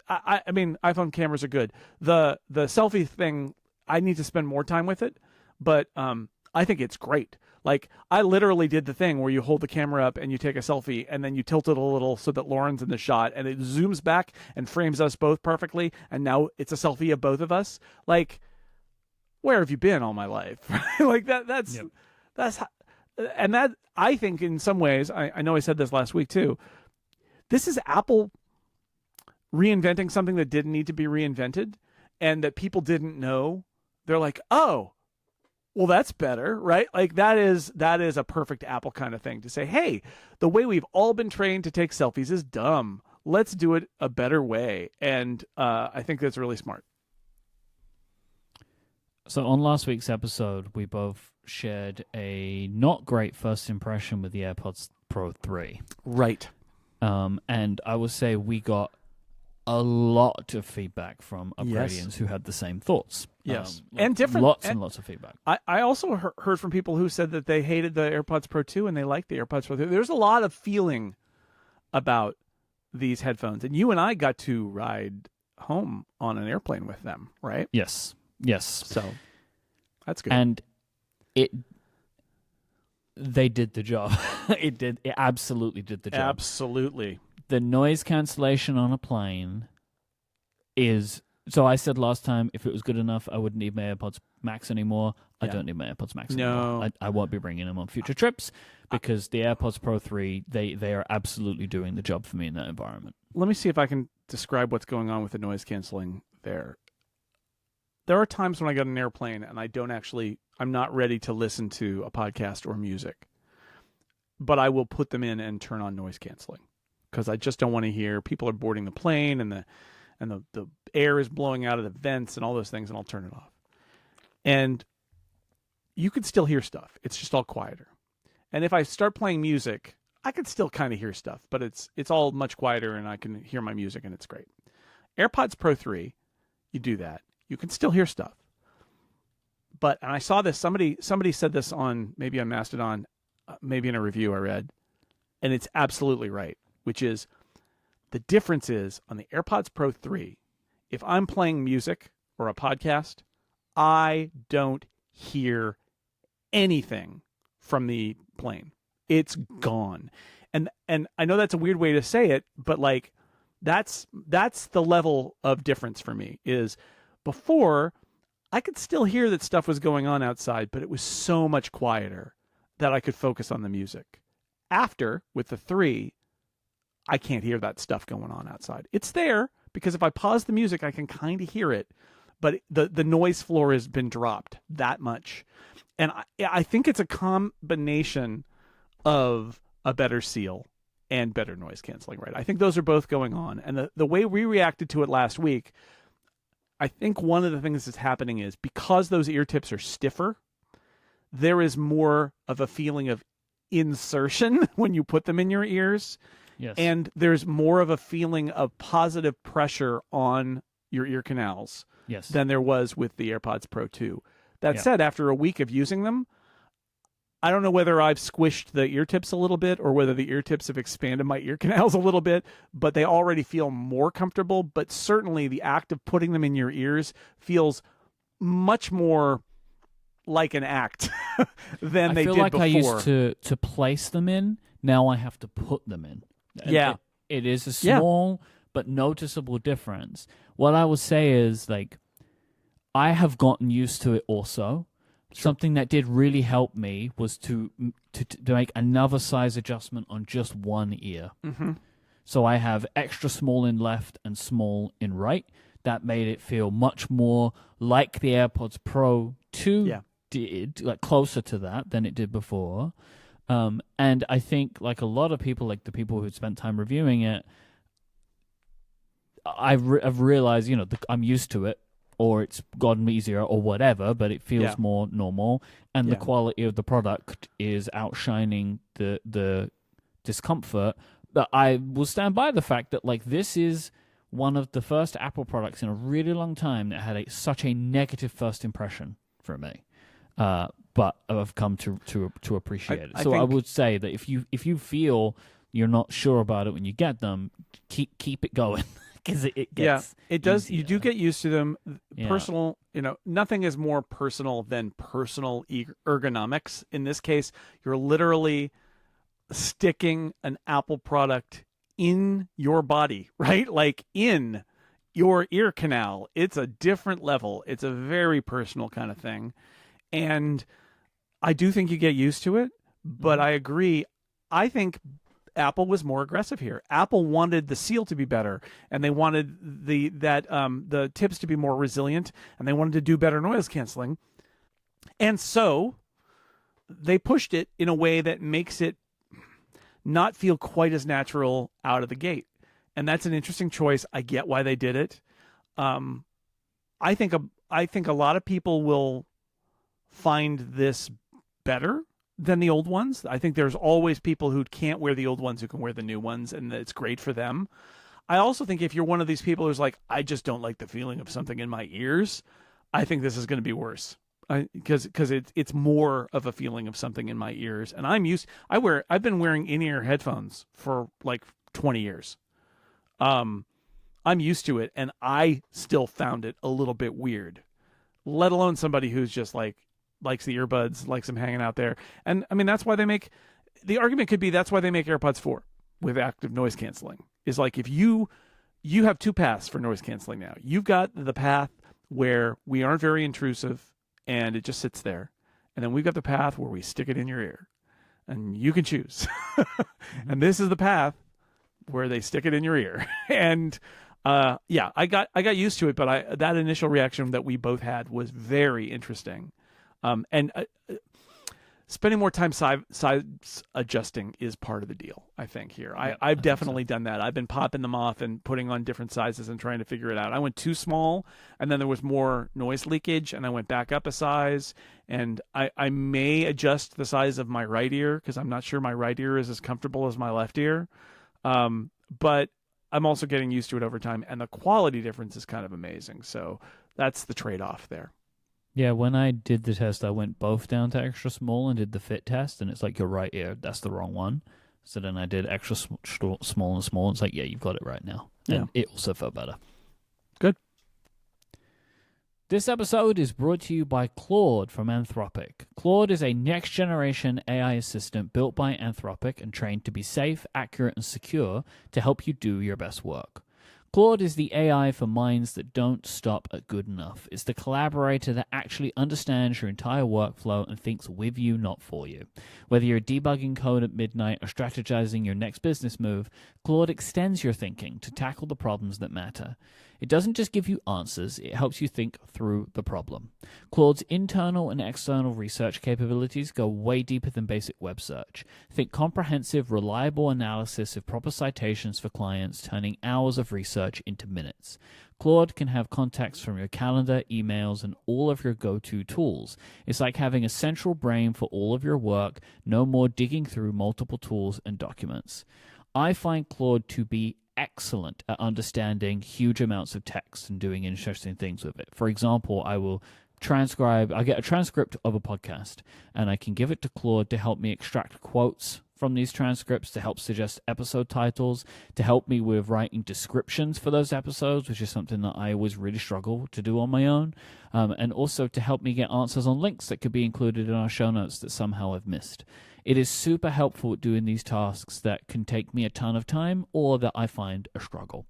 I mean, iPhone cameras are good. The selfie thing, I need to spend more time with it, but I think it's great. Like, I literally did the thing where you hold the camera up and you take a selfie and then you tilt it a little so that Lauren's in the shot and it zooms back and frames us both perfectly. And now it's a selfie of both of us. Like, where have you been all my life? Like that's and that, I think in some ways, I know I said this last week too, this is Apple reinventing something that didn't need to be reinvented and that people didn't know. They're like, oh, well, that's better, right? Like that is a perfect Apple kind of thing to say, hey, the way we've all been trained to take selfies is dumb. Let's do it a better way. And I think that's really smart. So on last week's episode, we both shared a not great first impression with the AirPods Pro 3. Right. And I would say we got a lot of feedback from Upgradians Yes. who had the same thoughts. Yes. And different. Lots and lots of feedback. I also heard from people who said that they hated the AirPods Pro 2 and they liked the AirPods Pro 3. There's a lot of feeling about these headphones. And you and I got to ride home on an airplane with them, right? Yes. Yes. So that's good. And they did the job. It absolutely did the job. Absolutely. The noise cancellation on a plane is... So I said last time, if it was good enough, I wouldn't need my AirPods Max anymore. I don't need my AirPods Max anymore. I won't be bringing them on future trips because the AirPods Pro 3, they are absolutely doing the job for me in that environment. Let me see if I can describe what's going on with the noise canceling there. There are times when I get on an airplane and I'm not ready to listen to a podcast or music, but I will put them in and turn on noise canceling because I just don't want to hear people are boarding the plane and the air is blowing out of the vents and all those things, and I'll turn it off. And you can still hear stuff. It's just all quieter. And if I start playing music, I can still kind of hear stuff, but it's all much quieter and I can hear my music and it's great. AirPods Pro 3, you do that. You can still hear stuff. But, and I saw this, somebody said this on, maybe on Mastodon, maybe in a review I read, and it's absolutely right, which is the difference is on the AirPods Pro 3, if I'm playing music or a podcast, I don't hear anything from the plane. It's gone. And I know that's a weird way to say it, but like that's the level of difference for me is before I could still hear that stuff was going on outside, but it was so much quieter that I could focus on the music. After, with the 3, I can't hear that stuff going on outside. It's there because if I pause the music, I can kind of hear it, but the noise floor has been dropped that much. And I think it's a combination of a better seal and better noise canceling, right? I think those are both going on. And the way we reacted to it last week, I think one of the things that's happening is because those ear tips are stiffer, there is more of a feeling of insertion when you put them in your ears. Yes. And there's more of a feeling of positive pressure on your ear canals than there was with the AirPods Pro 2. That said, after a week of using them, I don't know whether I've squished the ear tips a little bit or whether the ear tips have expanded my ear canals a little bit, but they already feel more comfortable. But certainly the act of putting them in your ears feels much more like an act than they did before. I feel like I used to place them in. Now I have to put them in. Yeah. It is a small but noticeable difference. What I would say is, like, I have gotten used to it also. Sure. Something that did really help me was to make another size adjustment on just one ear. Mm-hmm. So I have extra small in left and small in right. That made it feel much more like the AirPods Pro 2 did, like closer to that than it did before. And I think, like a lot of people, like the people who spent time reviewing it, I've realized, I'm used to it, or it's gotten easier, or whatever, but it feels more normal, and the quality of the product is outshining the discomfort. But I will stand by the fact that this is one of the first Apple products in a really long time that had such a negative first impression for me. But I've come to appreciate it. So I would say that if you feel you're not sure about it when you get them, keep it going, because it gets it does. easier. You do get used to them. Personal, nothing is more personal than personal ergonomics. In this case, you're literally sticking an Apple product in your body, right? Like in your ear canal. It's a different level. It's a very personal kind of thing. And I do think you get used to it, but I agree. I think Apple was more aggressive here. Apple wanted the seal to be better, and they wanted the tips to be more resilient, and they wanted to do better noise canceling. And so they pushed it in a way that makes it not feel quite as natural out of the gate. And that's an interesting choice. I get why they did it. I think a lot of people will find this better than the old ones. I think there's always people who can't wear the old ones who can wear the new ones, and it's great for them. I also think if you're one of these people who's like, I just don't like the feeling of something in my ears, I think this is going to be worse. Because it's more of a feeling of something in my ears, and I've been wearing in-ear headphones for like 20 years. I'm used to it, and I still found it a little bit weird. Let alone somebody who's just likes the earbuds, likes them hanging out there. And I mean, that's why the argument could be that's why they make AirPods 4 with active noise canceling. Is like if you have two paths for noise canceling now. You've got the path where we aren't very intrusive and it just sits there. And then we've got the path where we stick it in your ear. And you can choose. And this is the path where they stick it in your ear. And I got used to it, but that initial reaction that we both had was very interesting. And spending more time size adjusting is part of the deal, I think, here. I've definitely done that. I've been popping them off and putting on different sizes and trying to figure it out. I went too small, and then there was more noise leakage, and I went back up a size. And I may adjust the size of my right ear, because I'm not sure my right ear is as comfortable as my left ear. But I'm also getting used to it over time, and the quality difference is kind of amazing. So that's the trade-off there. Yeah, when I did the test, I went both down to extra small and did the fit test, and it's like your right ear, that's the wrong one. So then I did extra small and small, and it's like, yeah, you've got it right now. And it also felt better. Good. This episode is brought to you by Claude from Anthropic. Claude is a next-generation AI assistant built by Anthropic and trained to be safe, accurate, and secure to help you do your best work. Claude is the AI for minds that don't stop at good enough. It's the collaborator that actually understands your entire workflow and thinks with you, not for you. Whether you're debugging code at midnight or strategizing your next business move, Claude extends your thinking to tackle the problems that matter. It doesn't just give you answers, it helps you think through the problem. Claude's internal and external research capabilities go way deeper than basic web search. Think comprehensive, reliable analysis of proper citations for clients, turning hours of research into minutes. Claude can have context from your calendar, emails, and all of your go-to tools. It's like having a central brain for all of your work, no more digging through multiple tools and documents. I find Claude to be excellent at understanding huge amounts of text and doing interesting things with it. For example, I get a transcript of a podcast, and I can give it to Claude to help me extract quotes from these transcripts, to help suggest episode titles, to help me with writing descriptions for those episodes, which is something that I always really struggle to do on my own, and also to help me get answers on links that could be included in our show notes that somehow I've missed. It is super helpful at doing these tasks that can take me a ton of time or that I find a struggle.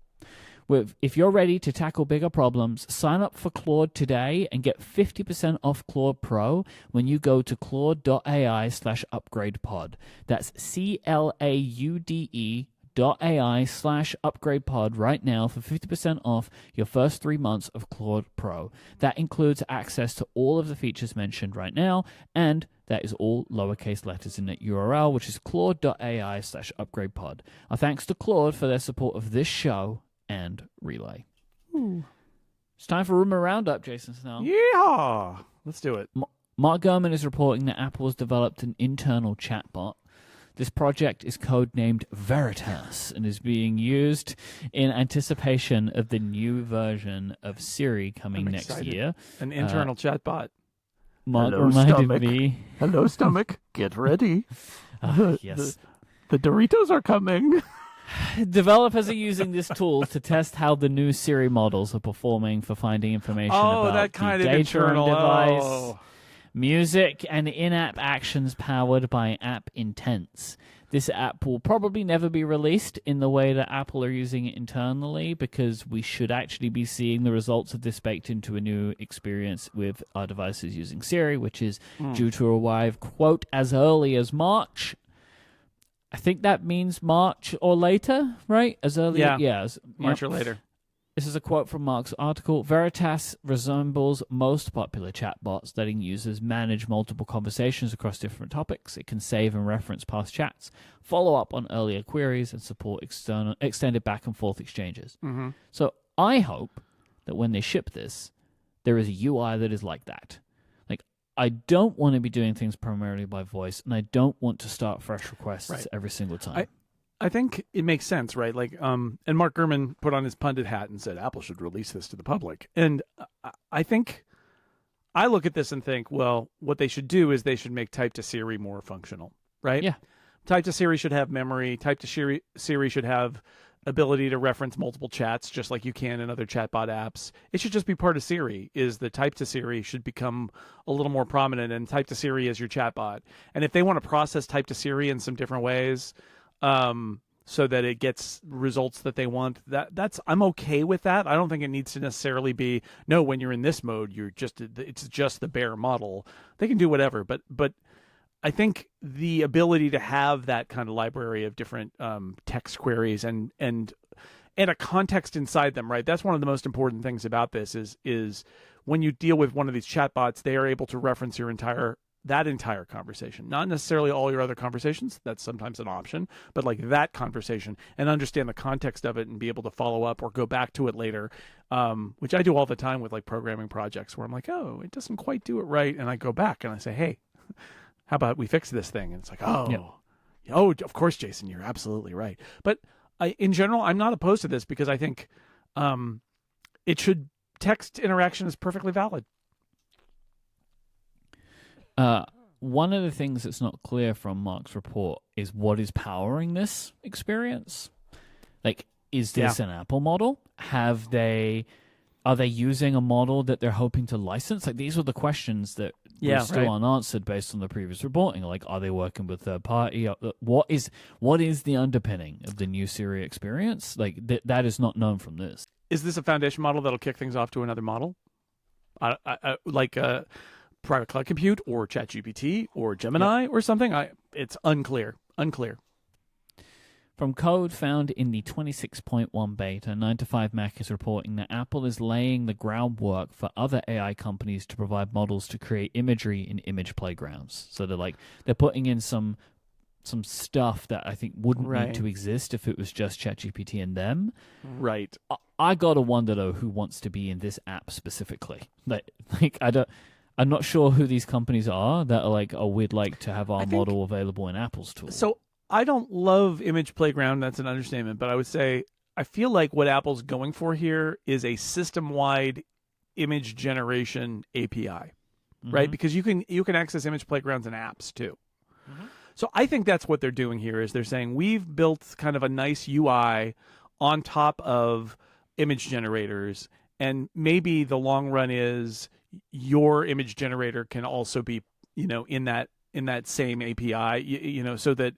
If you're ready to tackle bigger problems, sign up for Claude today and get 50% off Claude Pro when you go to claude.ai/upgradepod. That's CLAUDE.ai/upgradepod right now for 50% off your first 3 months of Claude Pro. That includes access to all of the features mentioned right now, and that is all lowercase letters in that URL, which is claude.ai/upgradepod. Our thanks to Claude for their support of this show and relay. Ooh. It's time for Rumor Roundup, Jason Snell. Yeah, let's do it. Mark Gurman is reporting that Apple has developed an internal chatbot. This project is codenamed Veritas and is being used in anticipation of the new version of Siri coming next year. An internal chatbot. Mark Hello, reminded stomach. me. Hello, stomach. Get ready. Yes. The Doritos are coming. Developers are using this tool to test how the new Siri models are performing for finding information about that kind the of data internal on device, oh. music, and in-app actions powered by app intents. This app will probably never be released in the way that Apple are using it internally, because we should actually be seeing the results of this baked into a new experience with our devices using Siri, which is due to arrive, quote, as early as March. I think that means March or later, right? As early as March or later. This is a quote from Mark's article. Veritas resembles most popular chatbots, letting users manage multiple conversations across different topics. It can save and reference past chats, follow up on earlier queries, and support extended back and forth exchanges. Mm-hmm. So I hope that when they ship this, there is a UI that is like that. I don't want to be doing things primarily by voice, and I don't want to start fresh requests every single time. I think it makes sense, right? And Mark Gurman put on his pundit hat and said Apple should release this to the public. And I think I look at this and think, well, what they should do is they should make Type to Siri more functional, right? Yeah. Type to Siri should have memory. Type to Siri should have ability to reference multiple chats just like you can in other chatbot apps. It should just be part of Siri. Is the Type to Siri should become a little more prominent, and Type to Siri is your chatbot. And if they want to process Type to Siri in some different ways, so that it gets results that they want, that's I'm okay with that. I don't think it needs to necessarily be when you're in this mode it's just the bare model. They can do whatever, but I think the ability to have that kind of library of different text queries and a context inside them, right? That's one of the most important things about this is when you deal with one of these chatbots, they are able to reference that entire conversation, not necessarily all your other conversations. That's sometimes an option, but like that conversation, and understand the context of it and be able to follow up or go back to it later, which I do all the time with like programming projects where I'm like, oh, it doesn't quite do it right. And I go back and I say, hey, how about we fix this thing? And it's like, oh, of course, Jason, you're absolutely right. But in general, I'm not opposed to this because I think text interaction is perfectly valid. One of the things that's not clear from Mark's report is what is powering this experience. Like, is this an Apple model? Are they using a model that they're hoping to license? Like, these were the questions that were still unanswered based on the previous reporting. Like, are they working with third party? What is the underpinning of the new Siri experience? Like, that is not known from this. Is this a foundation model that'll kick things off to another model? Like private cloud compute or ChatGPT or Gemini or something? It's unclear. From code found in the 26.1 beta, 9to5Mac is reporting that Apple is laying the groundwork for other AI companies to provide models to create imagery in image playgrounds. So they're putting in some stuff that I think wouldn't need to exist if it was just ChatGPT and them. Right. I gotta wonder though who wants to be in this app specifically. I'm not sure who these companies are that are like, oh, we'd like to have our model available in Apple's tool. So I don't love image playground. That's an understatement. But I would say I feel like what Apple's going for here is a system-wide image generation API, right? Because you can access image playgrounds in apps too. Mm-hmm. So I think that's what they're doing here is they're saying we've built kind of a nice UI on top of image generators, and maybe the long run is your image generator can also be, in that same API, so that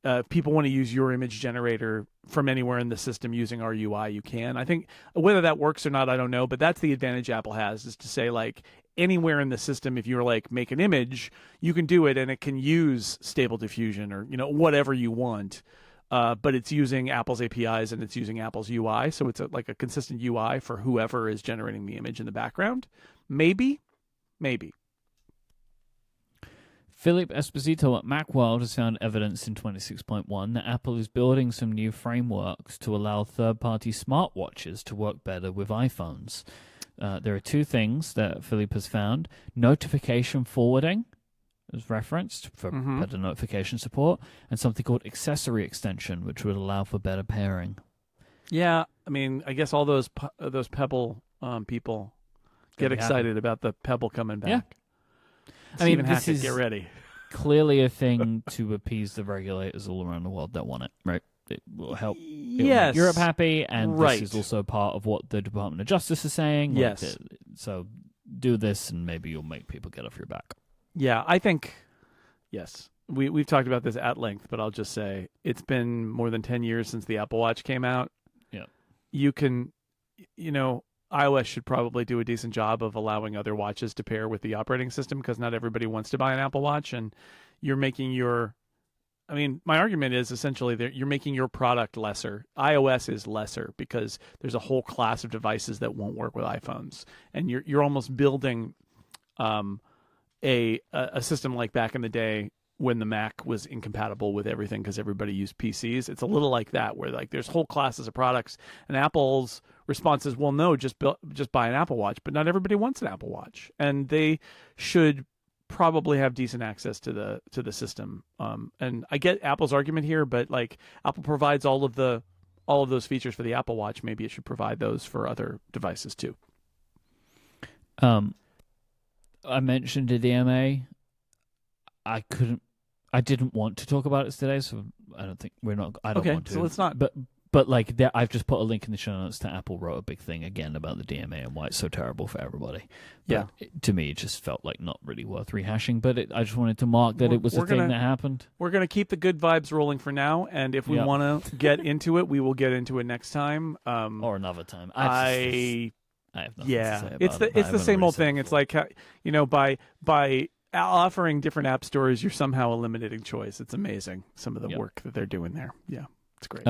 if people want to use your image generator from anywhere in the system using our UI, you can. I think whether that works or not, I don't know, but that's the advantage Apple has, is to say like anywhere in the system, if you're like make an image, you can do it and it can use Stable Diffusion or, whatever you want. But it's using Apple's APIs and it's using Apple's UI. So it's like a consistent UI for whoever is generating the image in the background. Maybe. Philip Esposito at Macworld has found evidence in 26.1 that Apple is building some new frameworks to allow third-party smartwatches to work better with iPhones. There are two things that Philip has found. Notification forwarding is referenced for better notification support, and something called accessory extension, which would allow for better pairing. Yeah, I mean, I guess all those Pebble people get excited about the Pebble coming back. Yeah. Stephen Hackett, get ready. Clearly a thing to appease the regulators all around the world that want it, right? It will help Yes. make Europe happy, and Right. this is also part of what the Department of Justice is saying. Yes. So do this, and maybe you'll make people get off your back. Yeah, I think, yes. We've talked about this at length, but I'll just say it's been more than 10 years since the Apple Watch came out. Yeah. You can, iOS should probably do a decent job of allowing other watches to pair with the operating system, because not everybody wants to buy an Apple Watch, and you're making my argument is essentially that you're making your product lesser. iOS is lesser because there's a whole class of devices that won't work with iPhones, and you're almost building a system like back in the day when the Mac was incompatible with everything because everybody used PCs. It's a little like that, where like there's whole classes of products, and Apple's response is, well, no, just buy an Apple Watch. But not everybody wants an Apple Watch, and they should probably have decent access to the system. And I get Apple's argument here, but like Apple provides all of those features for the Apple Watch. Maybe it should provide those for other devices too. I mentioned the DMA. I didn't want to talk about it today, so I don't want to. So let's not. But like, I've just put a link in the show notes to Apple wrote a big thing again about the DMA and why it's so terrible for everybody. But to me, it just felt like not really worth rehashing. But I just wanted to mark that it was a thing that happened. We're going to keep the good vibes rolling for now, and if we want to get into it, we will get into it next time. Or another time. I have nothing to say about it. It's the same old thing. It's like, by offering different app stores, you're somehow eliminating choice. It's amazing, some of the work that they're doing there. Yeah, it's great.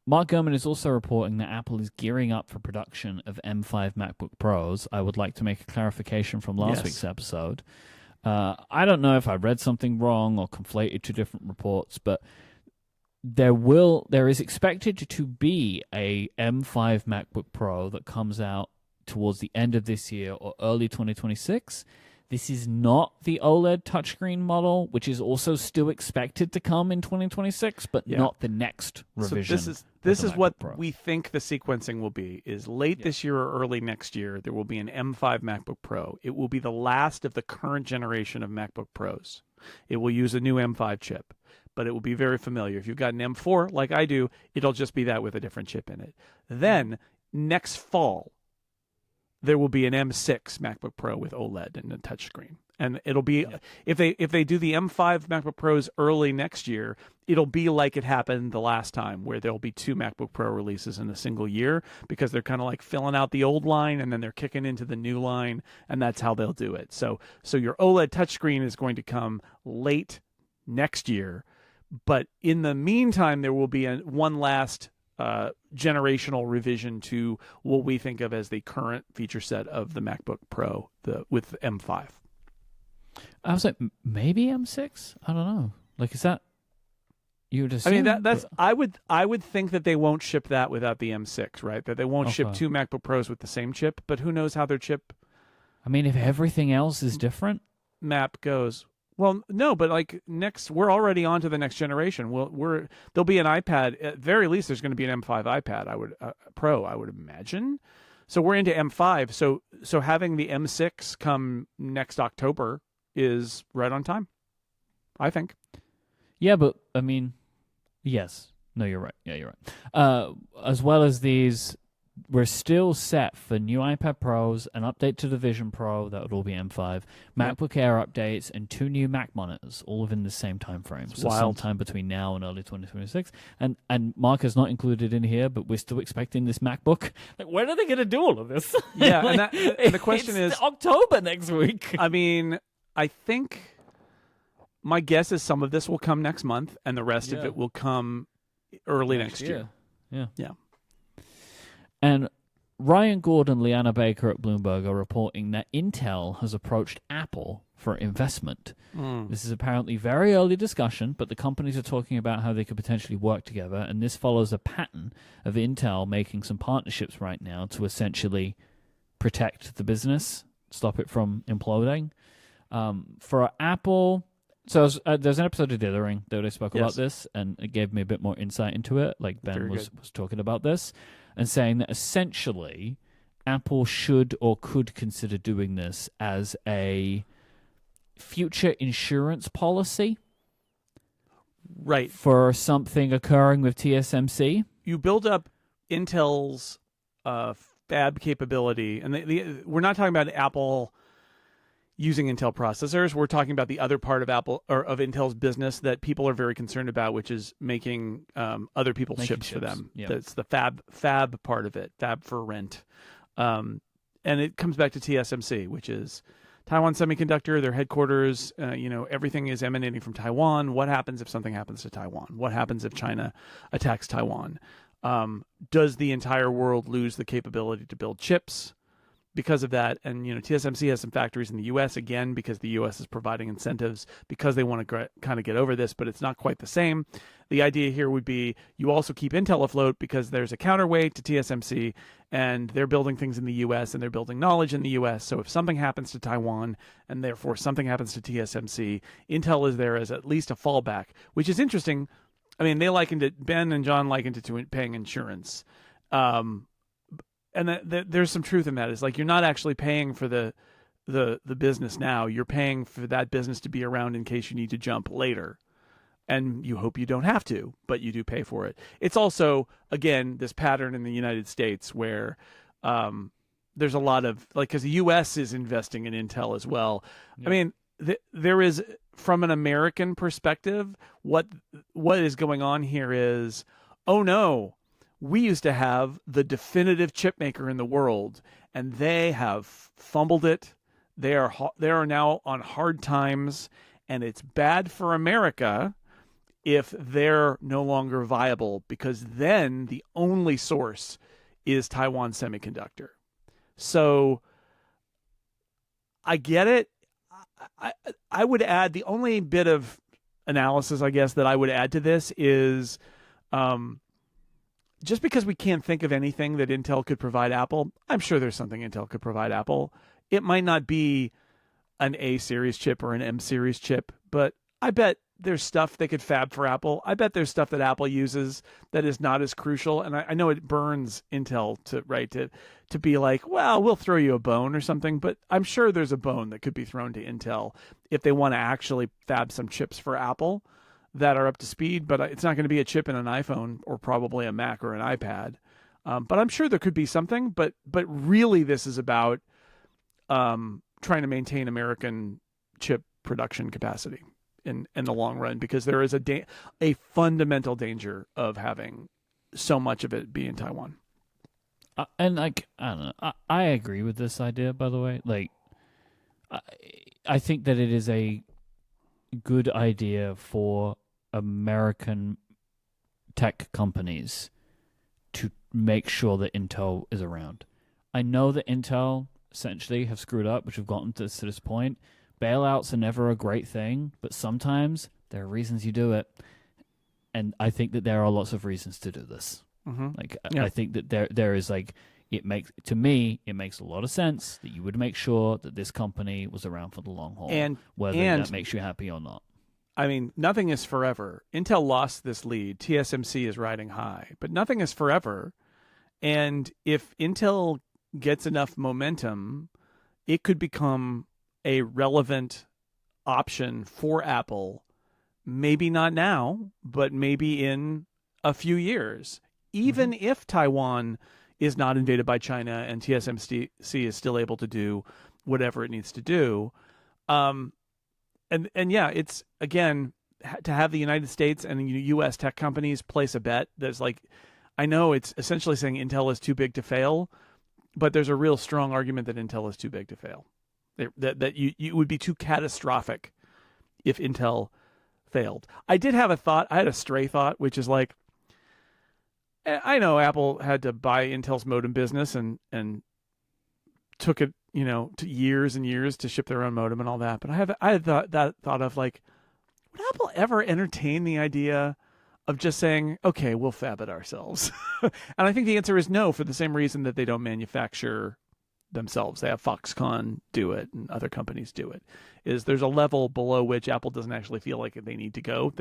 Mark Gurman is also reporting that Apple is gearing up for production of M5 MacBook Pros. I would like to make a clarification from last week's episode. I don't know if I read something wrong or conflated two different reports, but there is expected to be a M5 MacBook Pro that comes out towards the end of this year or early 2026. This is not the OLED touchscreen model, which is also still expected to come in 2026, but not the next revision. So this is what Pro. We think the sequencing will be, is late this year or early next year, there will be an M5 MacBook Pro. It will be the last of the current generation of MacBook Pros. It will use a new M5 chip, but it will be very familiar. If you've got an M4, like I do, it'll just be that with a different chip in it. Then, next fall, there will be an M6 MacBook Pro with OLED and a touchscreen. And it'll be, if they do the M5 MacBook Pros early next year, it'll be like it happened the last time, where there'll be two MacBook Pro releases in a single year, because they're kind of like filling out the old line and then they're kicking into the new line, and that's how they'll do it. So your OLED touchscreen is going to come late next year, but in the meantime, there will be one last generational revision to what we think of as the current feature set of the MacBook Pro, with M5. I was like, maybe M6? I don't know. Like, is that you would assume? I mean, that's I would think that they won't ship that without the M6, right? That they won't ship two MacBook Pros with the same chip, but who knows how their chip. I mean, if everything else is different, map goes. Well, no, but like we're already on to the next generation. There'll be an iPad. At very least, there's going to be an M5 iPad. Pro, I would imagine. So we're into M5. So having the M6 come next October is right on time, I think. Yeah, but I mean, yes. No, you're right. Yeah, you're right. As well as these, we're still set for new iPad Pros, an update to the Vision Pro, that would all be M5, MacBook Air updates, and 2 new Mac monitors, all within the same time frame. So sometime between now and early 2026. And Mark is not included in here, but we're still expecting this MacBook. Like, when are they going to do all of this? Yeah, like, and the question is October next week. I mean, I think my guess is some of this will come next month, and the rest of it will come early next year. Yeah. Yeah. And Ryan Gordon and Liana Baker at Bloomberg are reporting that Intel has approached Apple for investment. This is apparently very early discussion, but the companies are talking about how they could potentially work together, and this follows a pattern of Intel making some partnerships right now to essentially protect the business, stop it from imploding. For Apple, so there's an episode of Dithering that they spoke about this, and it gave me a bit more insight into it. Like Ben was talking about this and saying that essentially Apple should or could consider doing this as a future insurance policy, right, for something occurring with TSMC. You build up Intel's fab capability, and we're not talking about Apple using Intel processors. We're talking about the other part of Apple or of Intel's business that people are very concerned about, which is making other people's chips for them. Yep. That's the fab part of it, fab for rent. And it comes back to TSMC, which is Taiwan Semiconductor, their headquarters. Everything is emanating from Taiwan. What happens if something happens to Taiwan? What happens if China attacks Taiwan? Does the entire world lose the capability to build chips because of that? And TSMC has some factories in the U.S. again because the U.S. is providing incentives because they want to kind of get over this, but it's not quite the same. The idea here would be you also keep Intel afloat because there's a counterweight to TSMC, and they're building things in the U.S. and they're building knowledge in the U.S. So if something happens to Taiwan and therefore something happens to TSMC, Intel is there as at least a fallback, which is interesting. I mean, they likened it, Ben and John likened it to paying insurance. And there's some truth in that. It's like you're not actually paying for the business now. You're paying for that business to be around in case you need to jump later. And you hope you don't have to, but you do pay for it. It's also, again, this pattern in the United States where there's a lot of, because the U.S. is investing in Intel as well. Yeah. I mean, there is, from an American perspective, what is going on here is, oh no, we used to have the definitive chip maker in the world, and they have fumbled it. They are now on hard times, and it's bad for America if they're no longer viable, because then the only source is Taiwan Semiconductor. So I get it. I would add, the only bit of analysis, I guess, that I would add to this is just because we can't think of anything that Intel could provide Apple, I'm sure there's something Intel could provide Apple. It might not be an A-series chip or an M-series chip, but I bet there's stuff they could fab for Apple. I bet there's stuff that Apple uses that is not as crucial. And I know it burns Intel to be like, well, we'll throw you a bone or something, but I'm sure there's a bone that could be thrown to Intel if they want to actually fab some chips for Apple that are up to speed, but it's not going to be a chip in an iPhone or probably a Mac or an iPad. But I'm sure there could be something, but really this is about trying to maintain American chip production capacity in the long run, because there is a fundamental danger of having so much of it be in Taiwan. And I don't know. I agree with this idea, by the way. I think that it is a good idea for American tech companies to make sure that Intel is around. I know that Intel essentially have screwed up, which have gotten to this point. Bailouts are never a great thing, but sometimes there are reasons you do it. And I think that there are lots of reasons to do this. Mm-hmm. I think that there is it makes a lot of sense that you would make sure that this company was around for the long haul, whether that makes you happy or not. I mean, nothing is forever. Intel lost this lead. TSMC is riding high, but nothing is forever. And if Intel gets enough momentum, it could become a relevant option for Apple. Maybe not now, but maybe in a few years. Even if Taiwan is not invaded by China and TSMC is still able to do whatever it needs to do. And yeah, it's, again, to have the United States and U.S. tech companies place a bet that's I know it's essentially saying Intel is too big to fail, but there's a real strong argument that Intel is too big to fail. That you would be too catastrophic if Intel failed. I did have a thought. I had a stray thought, which is I know Apple had to buy Intel's modem business and took it, to years and years to ship their own modem and all that. But I had thought of like, would Apple ever entertain the idea of just saying, okay, we'll fab it ourselves? And I think the answer is no, for the same reason that they don't manufacture themselves. They have Foxconn do it and other companies do it. There's a level below which Apple doesn't actually feel like they need to go.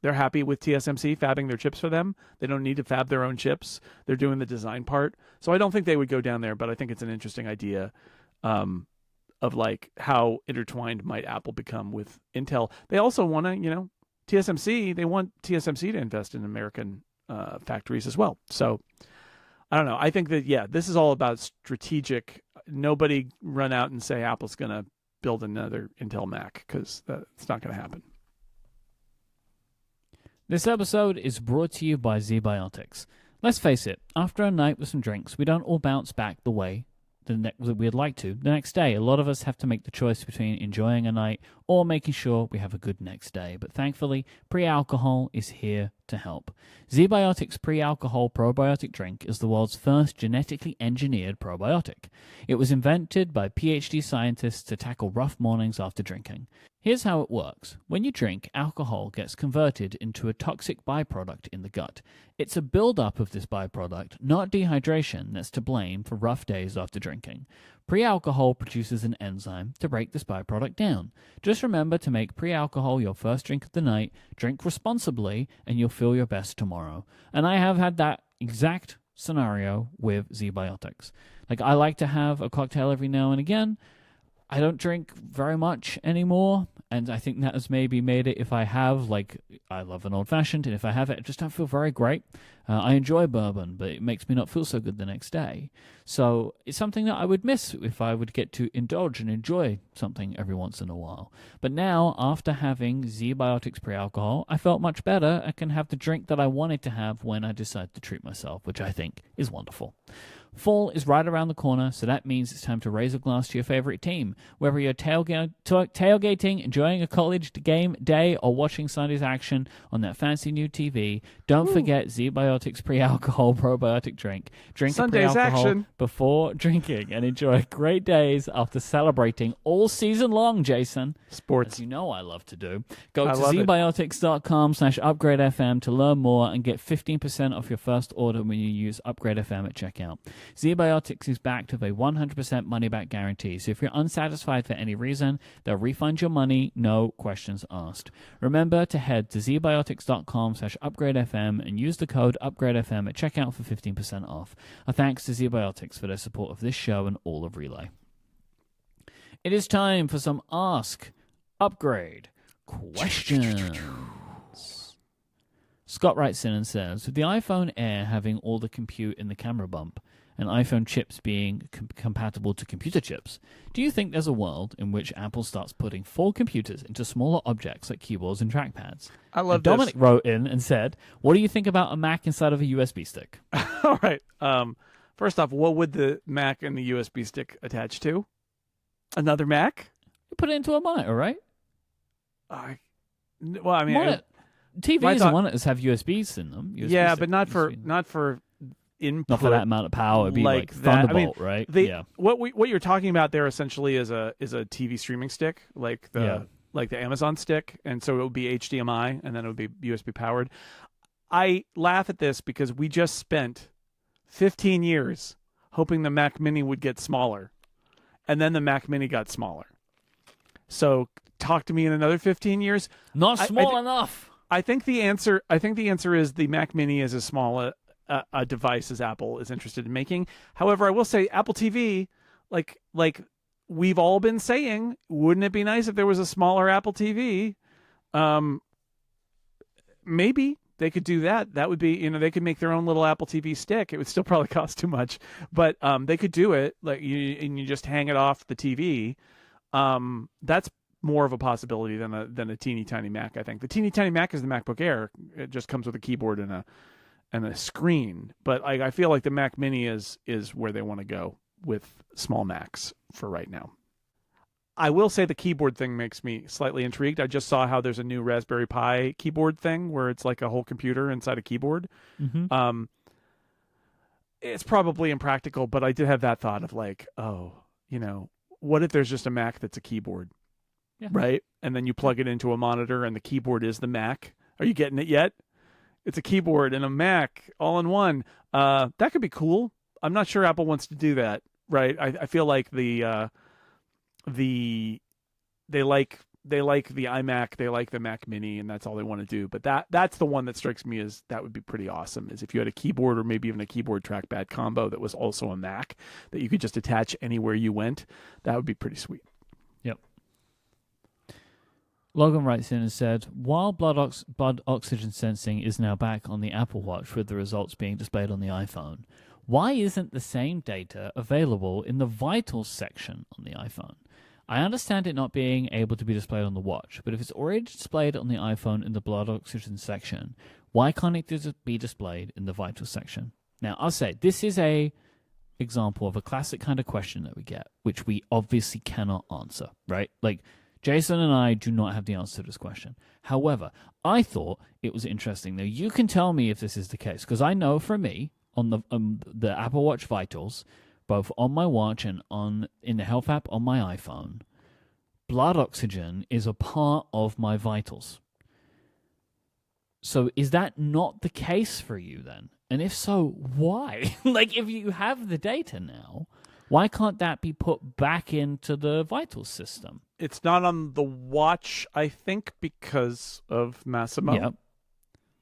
They're happy with TSMC fabbing their chips for them. They don't need to fab their own chips. They're doing the design part. So I don't think they would go down there, but I think it's an interesting idea of like how intertwined might Apple become with Intel. They also want to, TSMC, they want TSMC to invest in American factories as well. So I don't know. I think that, this is all about strategic. Nobody run out and say Apple's going to build another Intel Mac, because that's not going to happen. This episode is brought to you by ZBiotics. Let's face it, after a night with some drinks, we don't all bounce back the way that we'd like to. The next day, a lot of us have to make the choice between enjoying a night or making sure we have a good next day. But thankfully, pre-alcohol is here to help. ZBiotics pre-alcohol probiotic drink is the world's first genetically engineered probiotic. It was invented by PhD scientists to tackle rough mornings after drinking. Here's how it works. When you drink, alcohol gets converted into a toxic byproduct in the gut. It's a buildup of this byproduct, not dehydration, that's to blame for rough days after drinking. Pre-alcohol produces an enzyme to break this byproduct down. Just remember to make pre-alcohol your first drink of the night, drink responsibly, and you'll feel your best tomorrow. And I have had that exact scenario with ZBiotics. Like, I like to have a cocktail every now and again. I don't drink very much anymore, and I think that has maybe made it, if I have, like, I love an old-fashioned, and if I have it, I just don't feel very great. I enjoy bourbon, but it makes me not feel so good the next day. So it's something that I would miss if I would get to indulge and enjoy something every once in a while. But now, after having ZBiotics pre-alcohol, I felt much better. I can have the drink that I wanted to have when I decide to treat myself, which I think is wonderful. Fall is right around the corner, so that means it's time to raise a glass to your favorite team. Whether you're tailgating, enjoying a college game day, or watching Sunday's action on that fancy new TV, don't forget ZBiotics pre-alcohol probiotic drink. Drink Sunday's pre-alcohol action before drinking and enjoy great days after celebrating all season long, Jason. Sports. As you know I love to do. Go to zbiotics.com/upgradefm to learn more and get 15% off your first order when you use Upgrade FM at checkout. ZBiotics is backed with a 100% money-back guarantee, so if you're unsatisfied for any reason, they'll refund your money, no questions asked. Remember to head to zbiotics.com/upgradefm and use the code UPGRADEFM at checkout for 15% off. A thanks to ZBiotics for their support of this show and all of Relay. It is time for some Ask Upgrade questions. Scott writes in and says, with the iPhone Air having all the compute in the camera bump and iPhone chips being compatible to computer chips, do you think there's a world in which Apple starts putting full computers into smaller objects like keyboards and trackpads? I love Dominic wrote in and said, what do you think about a Mac inside of a USB stick? All right. First off, what would the Mac and the USB stick attach to? Another Mac? You put it into a monitor, right? Well, I mean, TVs and monitors have USBs in them. Yeah, but not for input. Not for that amount of power. It'd be like Thunderbolt, right? Yeah. What you're talking about there essentially is a TV streaming stick, like the Amazon stick, and so it would be HDMI, and then it would be USB powered. I laugh at this because we just spent 15 years hoping the Mac Mini would get smaller, and then the Mac Mini got smaller. So talk to me in another 15 years. Not small enough. I think the answer is the Mac Mini is as small a device as Apple is interested in making. However, I will say Apple TV, like we've all been saying, wouldn't it be nice if there was a smaller Apple TV? Maybe they could do that. That would be, they could make their own little Apple TV stick. It would still probably cost too much, but they could do it. Like you just hang it off the TV. That's more of a possibility than a teeny tiny Mac. I think the teeny tiny Mac is the MacBook Air. It just comes with a keyboard and a screen. But I feel like the Mac Mini is where they want to go with small Macs for right now. I will say the keyboard thing makes me slightly intrigued. I just saw how there's a new Raspberry Pi keyboard thing where it's like a whole computer inside a keyboard. Mm-hmm. It's probably impractical, but I did have that thought of like, oh, what if there's just a Mac that's a keyboard, right? And then you plug it into a monitor and the keyboard is the Mac. Are you getting it yet? It's a keyboard and a Mac all in one. That could be cool. I'm not sure Apple wants to do that, right? I feel like they like the iMac, they like the Mac Mini, and that's all they want to do. But that's the one that strikes me as that would be pretty awesome. Is if you had a keyboard or maybe even a keyboard trackpad combo that was also a Mac that you could just attach anywhere you went. That would be pretty sweet. Yep. Logan writes in and said, while blood oxygen sensing is now back on the Apple Watch with the results being displayed on the iPhone, why isn't the same data available in the vitals section on the iPhone? I understand it not being able to be displayed on the watch, but if it's already displayed on the iPhone in the blood oxygen section, why can't it be displayed in the vitals section? Now, I'll say, this is a example of a classic kind of question that we get, which we obviously cannot answer, right? Like, Jason and I do not have the answer to this question. However, I thought it was interesting. Now, you can tell me if this is the case, because I know for me, on the Apple Watch Vitals, both on my watch and in the Health app on my iPhone, blood oxygen is a part of my vitals. So is that not the case for you then? And if so, why? Like, if you have the data now, why can't that be put back into the vitals system? It's not on the watch, I think, because of Massimo. Yep.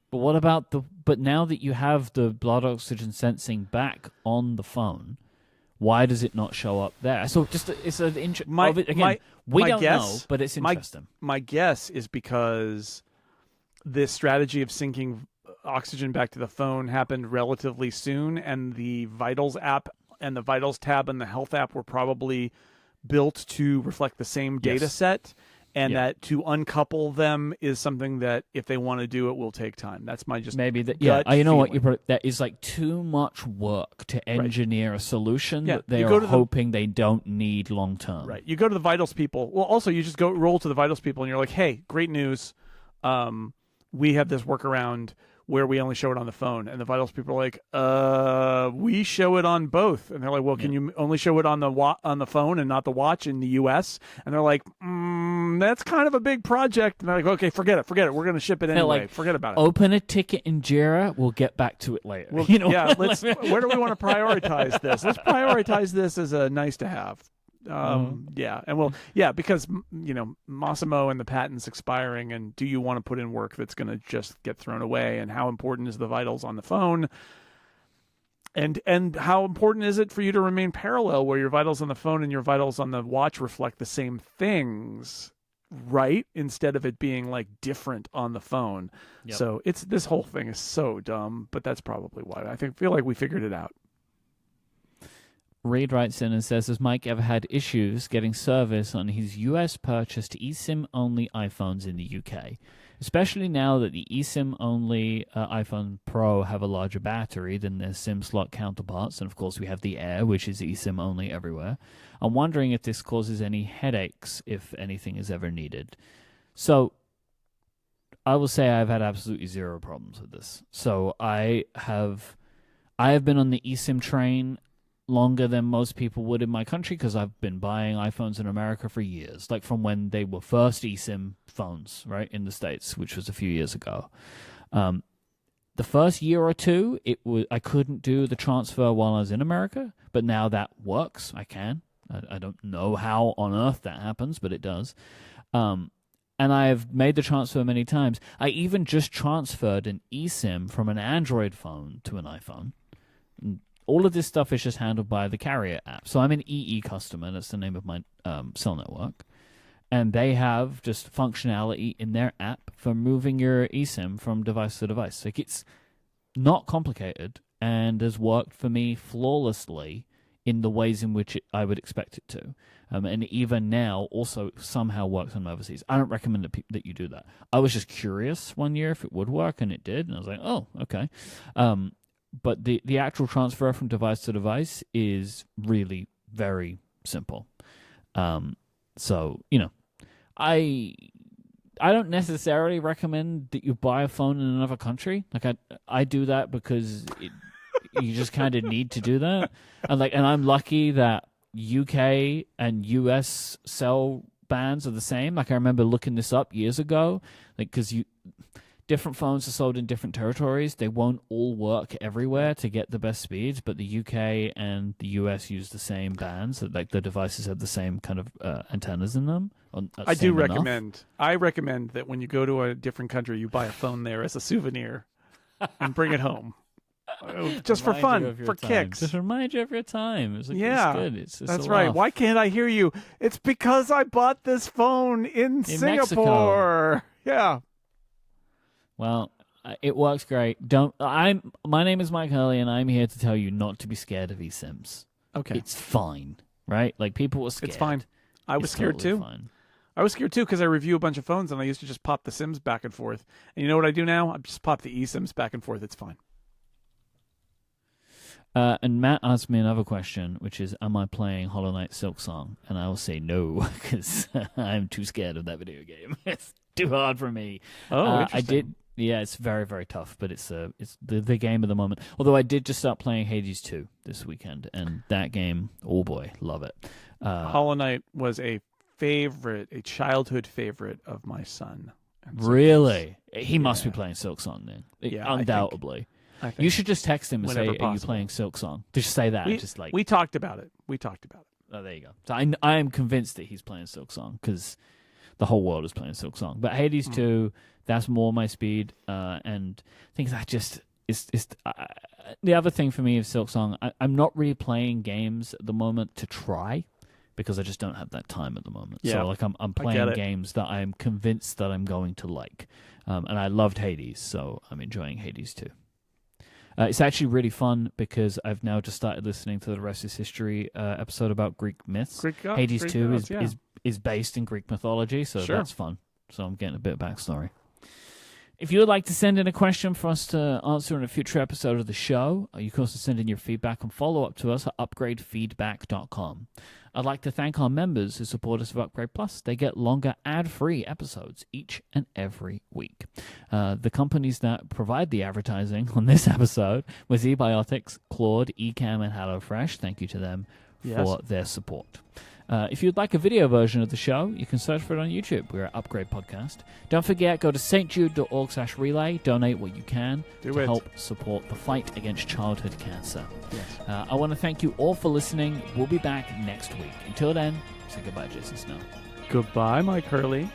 But what about but now that you have the blood oxygen sensing back on the phone, why does it not show up there? So it's an interesting. We don't know, but it's interesting. My guess is because this strategy of syncing oxygen back to the phone happened relatively soon, and the Vitals app and the Vitals tab and the Health app were probably built to reflect the same data set, and that to uncouple them is something that if they want to do it will take time. That's my just maybe that gut you know feeling. what that is like too much work to engineer a solution that they are hoping they don't need long term. Right. You go to the Vitals people. Well, also you just roll to the Vitals people and you're like, hey, great news. We have this workaround where we only show it on the phone. And the Vitals people are like, we show it on both. And they're like, well, can you only show it on the phone and not the watch in the US? And they're like, that's kind of a big project. And they're like, okay, forget it. We're going to ship it anyway. Forget about it. Open a ticket in Jira. We'll get back to it later. Well, yeah, where do we want to prioritize this? Let's prioritize this as a nice to have. Yeah, and because Massimo and the patent's expiring, and do you want to put in work that's going to just get thrown away? And how important is the Vitals on the phone? And how important is it for you to remain parallel, where your Vitals on the phone and your Vitals on the watch reflect the same things, right? Instead of it being like different on the phone. Yep. So this whole thing is so dumb, but that's probably why feel like we figured it out. Reed writes in and says, has Myke ever had issues getting service on his US purchased eSIM-only iPhones in the UK? Especially now that the eSIM-only iPhone Pro have a larger battery than their SIM slot counterparts, and of course we have the Air, which is eSIM-only everywhere. I'm wondering if this causes any headaches, if anything is ever needed. So, I will say I've had absolutely zero problems with this. So, I have been on the eSIM train longer than most people would in my country because I've been buying iPhones in America for years, like from when they were first eSIM phones, right, in the States, which was a few years ago. The first year or two, I couldn't do the transfer while I was in America, but now that works. I can. I don't know how on earth that happens, but it does. And I've made the transfer many times. I even just transferred an eSIM from an Android phone to an iPhone. All of this stuff is just handled by the carrier app. So I'm an EE customer. That's the name of my cell network. And they have just functionality in their app for moving your eSIM from device to device. Like, it's not complicated and has worked for me flawlessly in the ways in which I would expect it to. And even now, also somehow works on overseas. I don't recommend that you do that. I was just curious one year if it would work, and it did. And I was like, oh, okay. But the actual transfer from device to device is really very simple. So, I don't necessarily recommend that you buy a phone in another country. Like I do that because you just kind of need to do that. And I'm lucky that UK and US cell bands are the same. Like I remember looking this up years ago, because different phones are sold in different territories. They won't all work everywhere to get the best speeds, but the UK and the US use the same bands. Like the devices have the same kind of antennas in them. I recommend that when you go to a different country, you buy a phone there as a souvenir and bring it home. Just for fun, for kicks. Just remind you of your time. It's it's good. That's right. Why can't I hear you? It's because I bought this phone in Singapore. Mexico. Yeah. Well, it works great. My name is Myke Hurley, and I'm here to tell you not to be scared of eSIMs. Okay. It's fine, right? Like, people were scared. It's fine. I was scared too. Fine. I was scared too because I review a bunch of phones, and I used to just pop the SIMs back and forth. And you know what I do now? I just pop the eSIMs back and forth. It's fine. And Matt asked me another question, which is, am I playing Hollow Knight Silksong? And I will say no, because I'm too scared of that video game. It's too hard for me. Oh, interesting. I did. Yeah, it's very, very tough, but it's the game of the moment. Although I did just start playing Hades 2 this weekend, and that game, oh boy, love it. Hollow Knight was a childhood favorite of my son. Really? He must be playing Silksong then. Yeah, undoubtedly. I think You should just text him and say, possible. "Are you playing Silksong?" Just say that. We talked about it. Oh, there you go. So I am convinced that he's playing Silksong because the whole world is playing Silksong. But Hades 2, that's more my speed. And I think that just is the other thing for me of Silksong. I'm not really playing games at the moment to try because I just don't have that time at the moment. Yeah, so I'm playing games that I'm convinced that I'm going to like. And I loved Hades, so I'm enjoying Hades 2. It's actually really fun because I've now just started listening to the Rest is History episode about Greek myths. Hades 2 is based in Greek mythology, so that's fun. So I'm getting a bit of backstory. If you would like to send in a question for us to answer in a future episode of the show, you can also send in your feedback and follow up to us at upgradefeedback.com. I'd like to thank our members who support us with Upgrade Plus. They get longer ad-free episodes each and every week. The companies that provide the advertising on this episode was eBiotics, Claude, Ecamm, and HelloFresh. Thank you to them for their support. If you'd like a video version of the show, you can search for it on YouTube. We're at Upgrade Podcast. Don't forget, go to stjude.org/relay. Donate what you can to help support the fight against childhood cancer. Yes. I want to thank you all for listening. We'll be back next week. Until then, say goodbye, Jason Snell. Goodbye, Myke Hurley.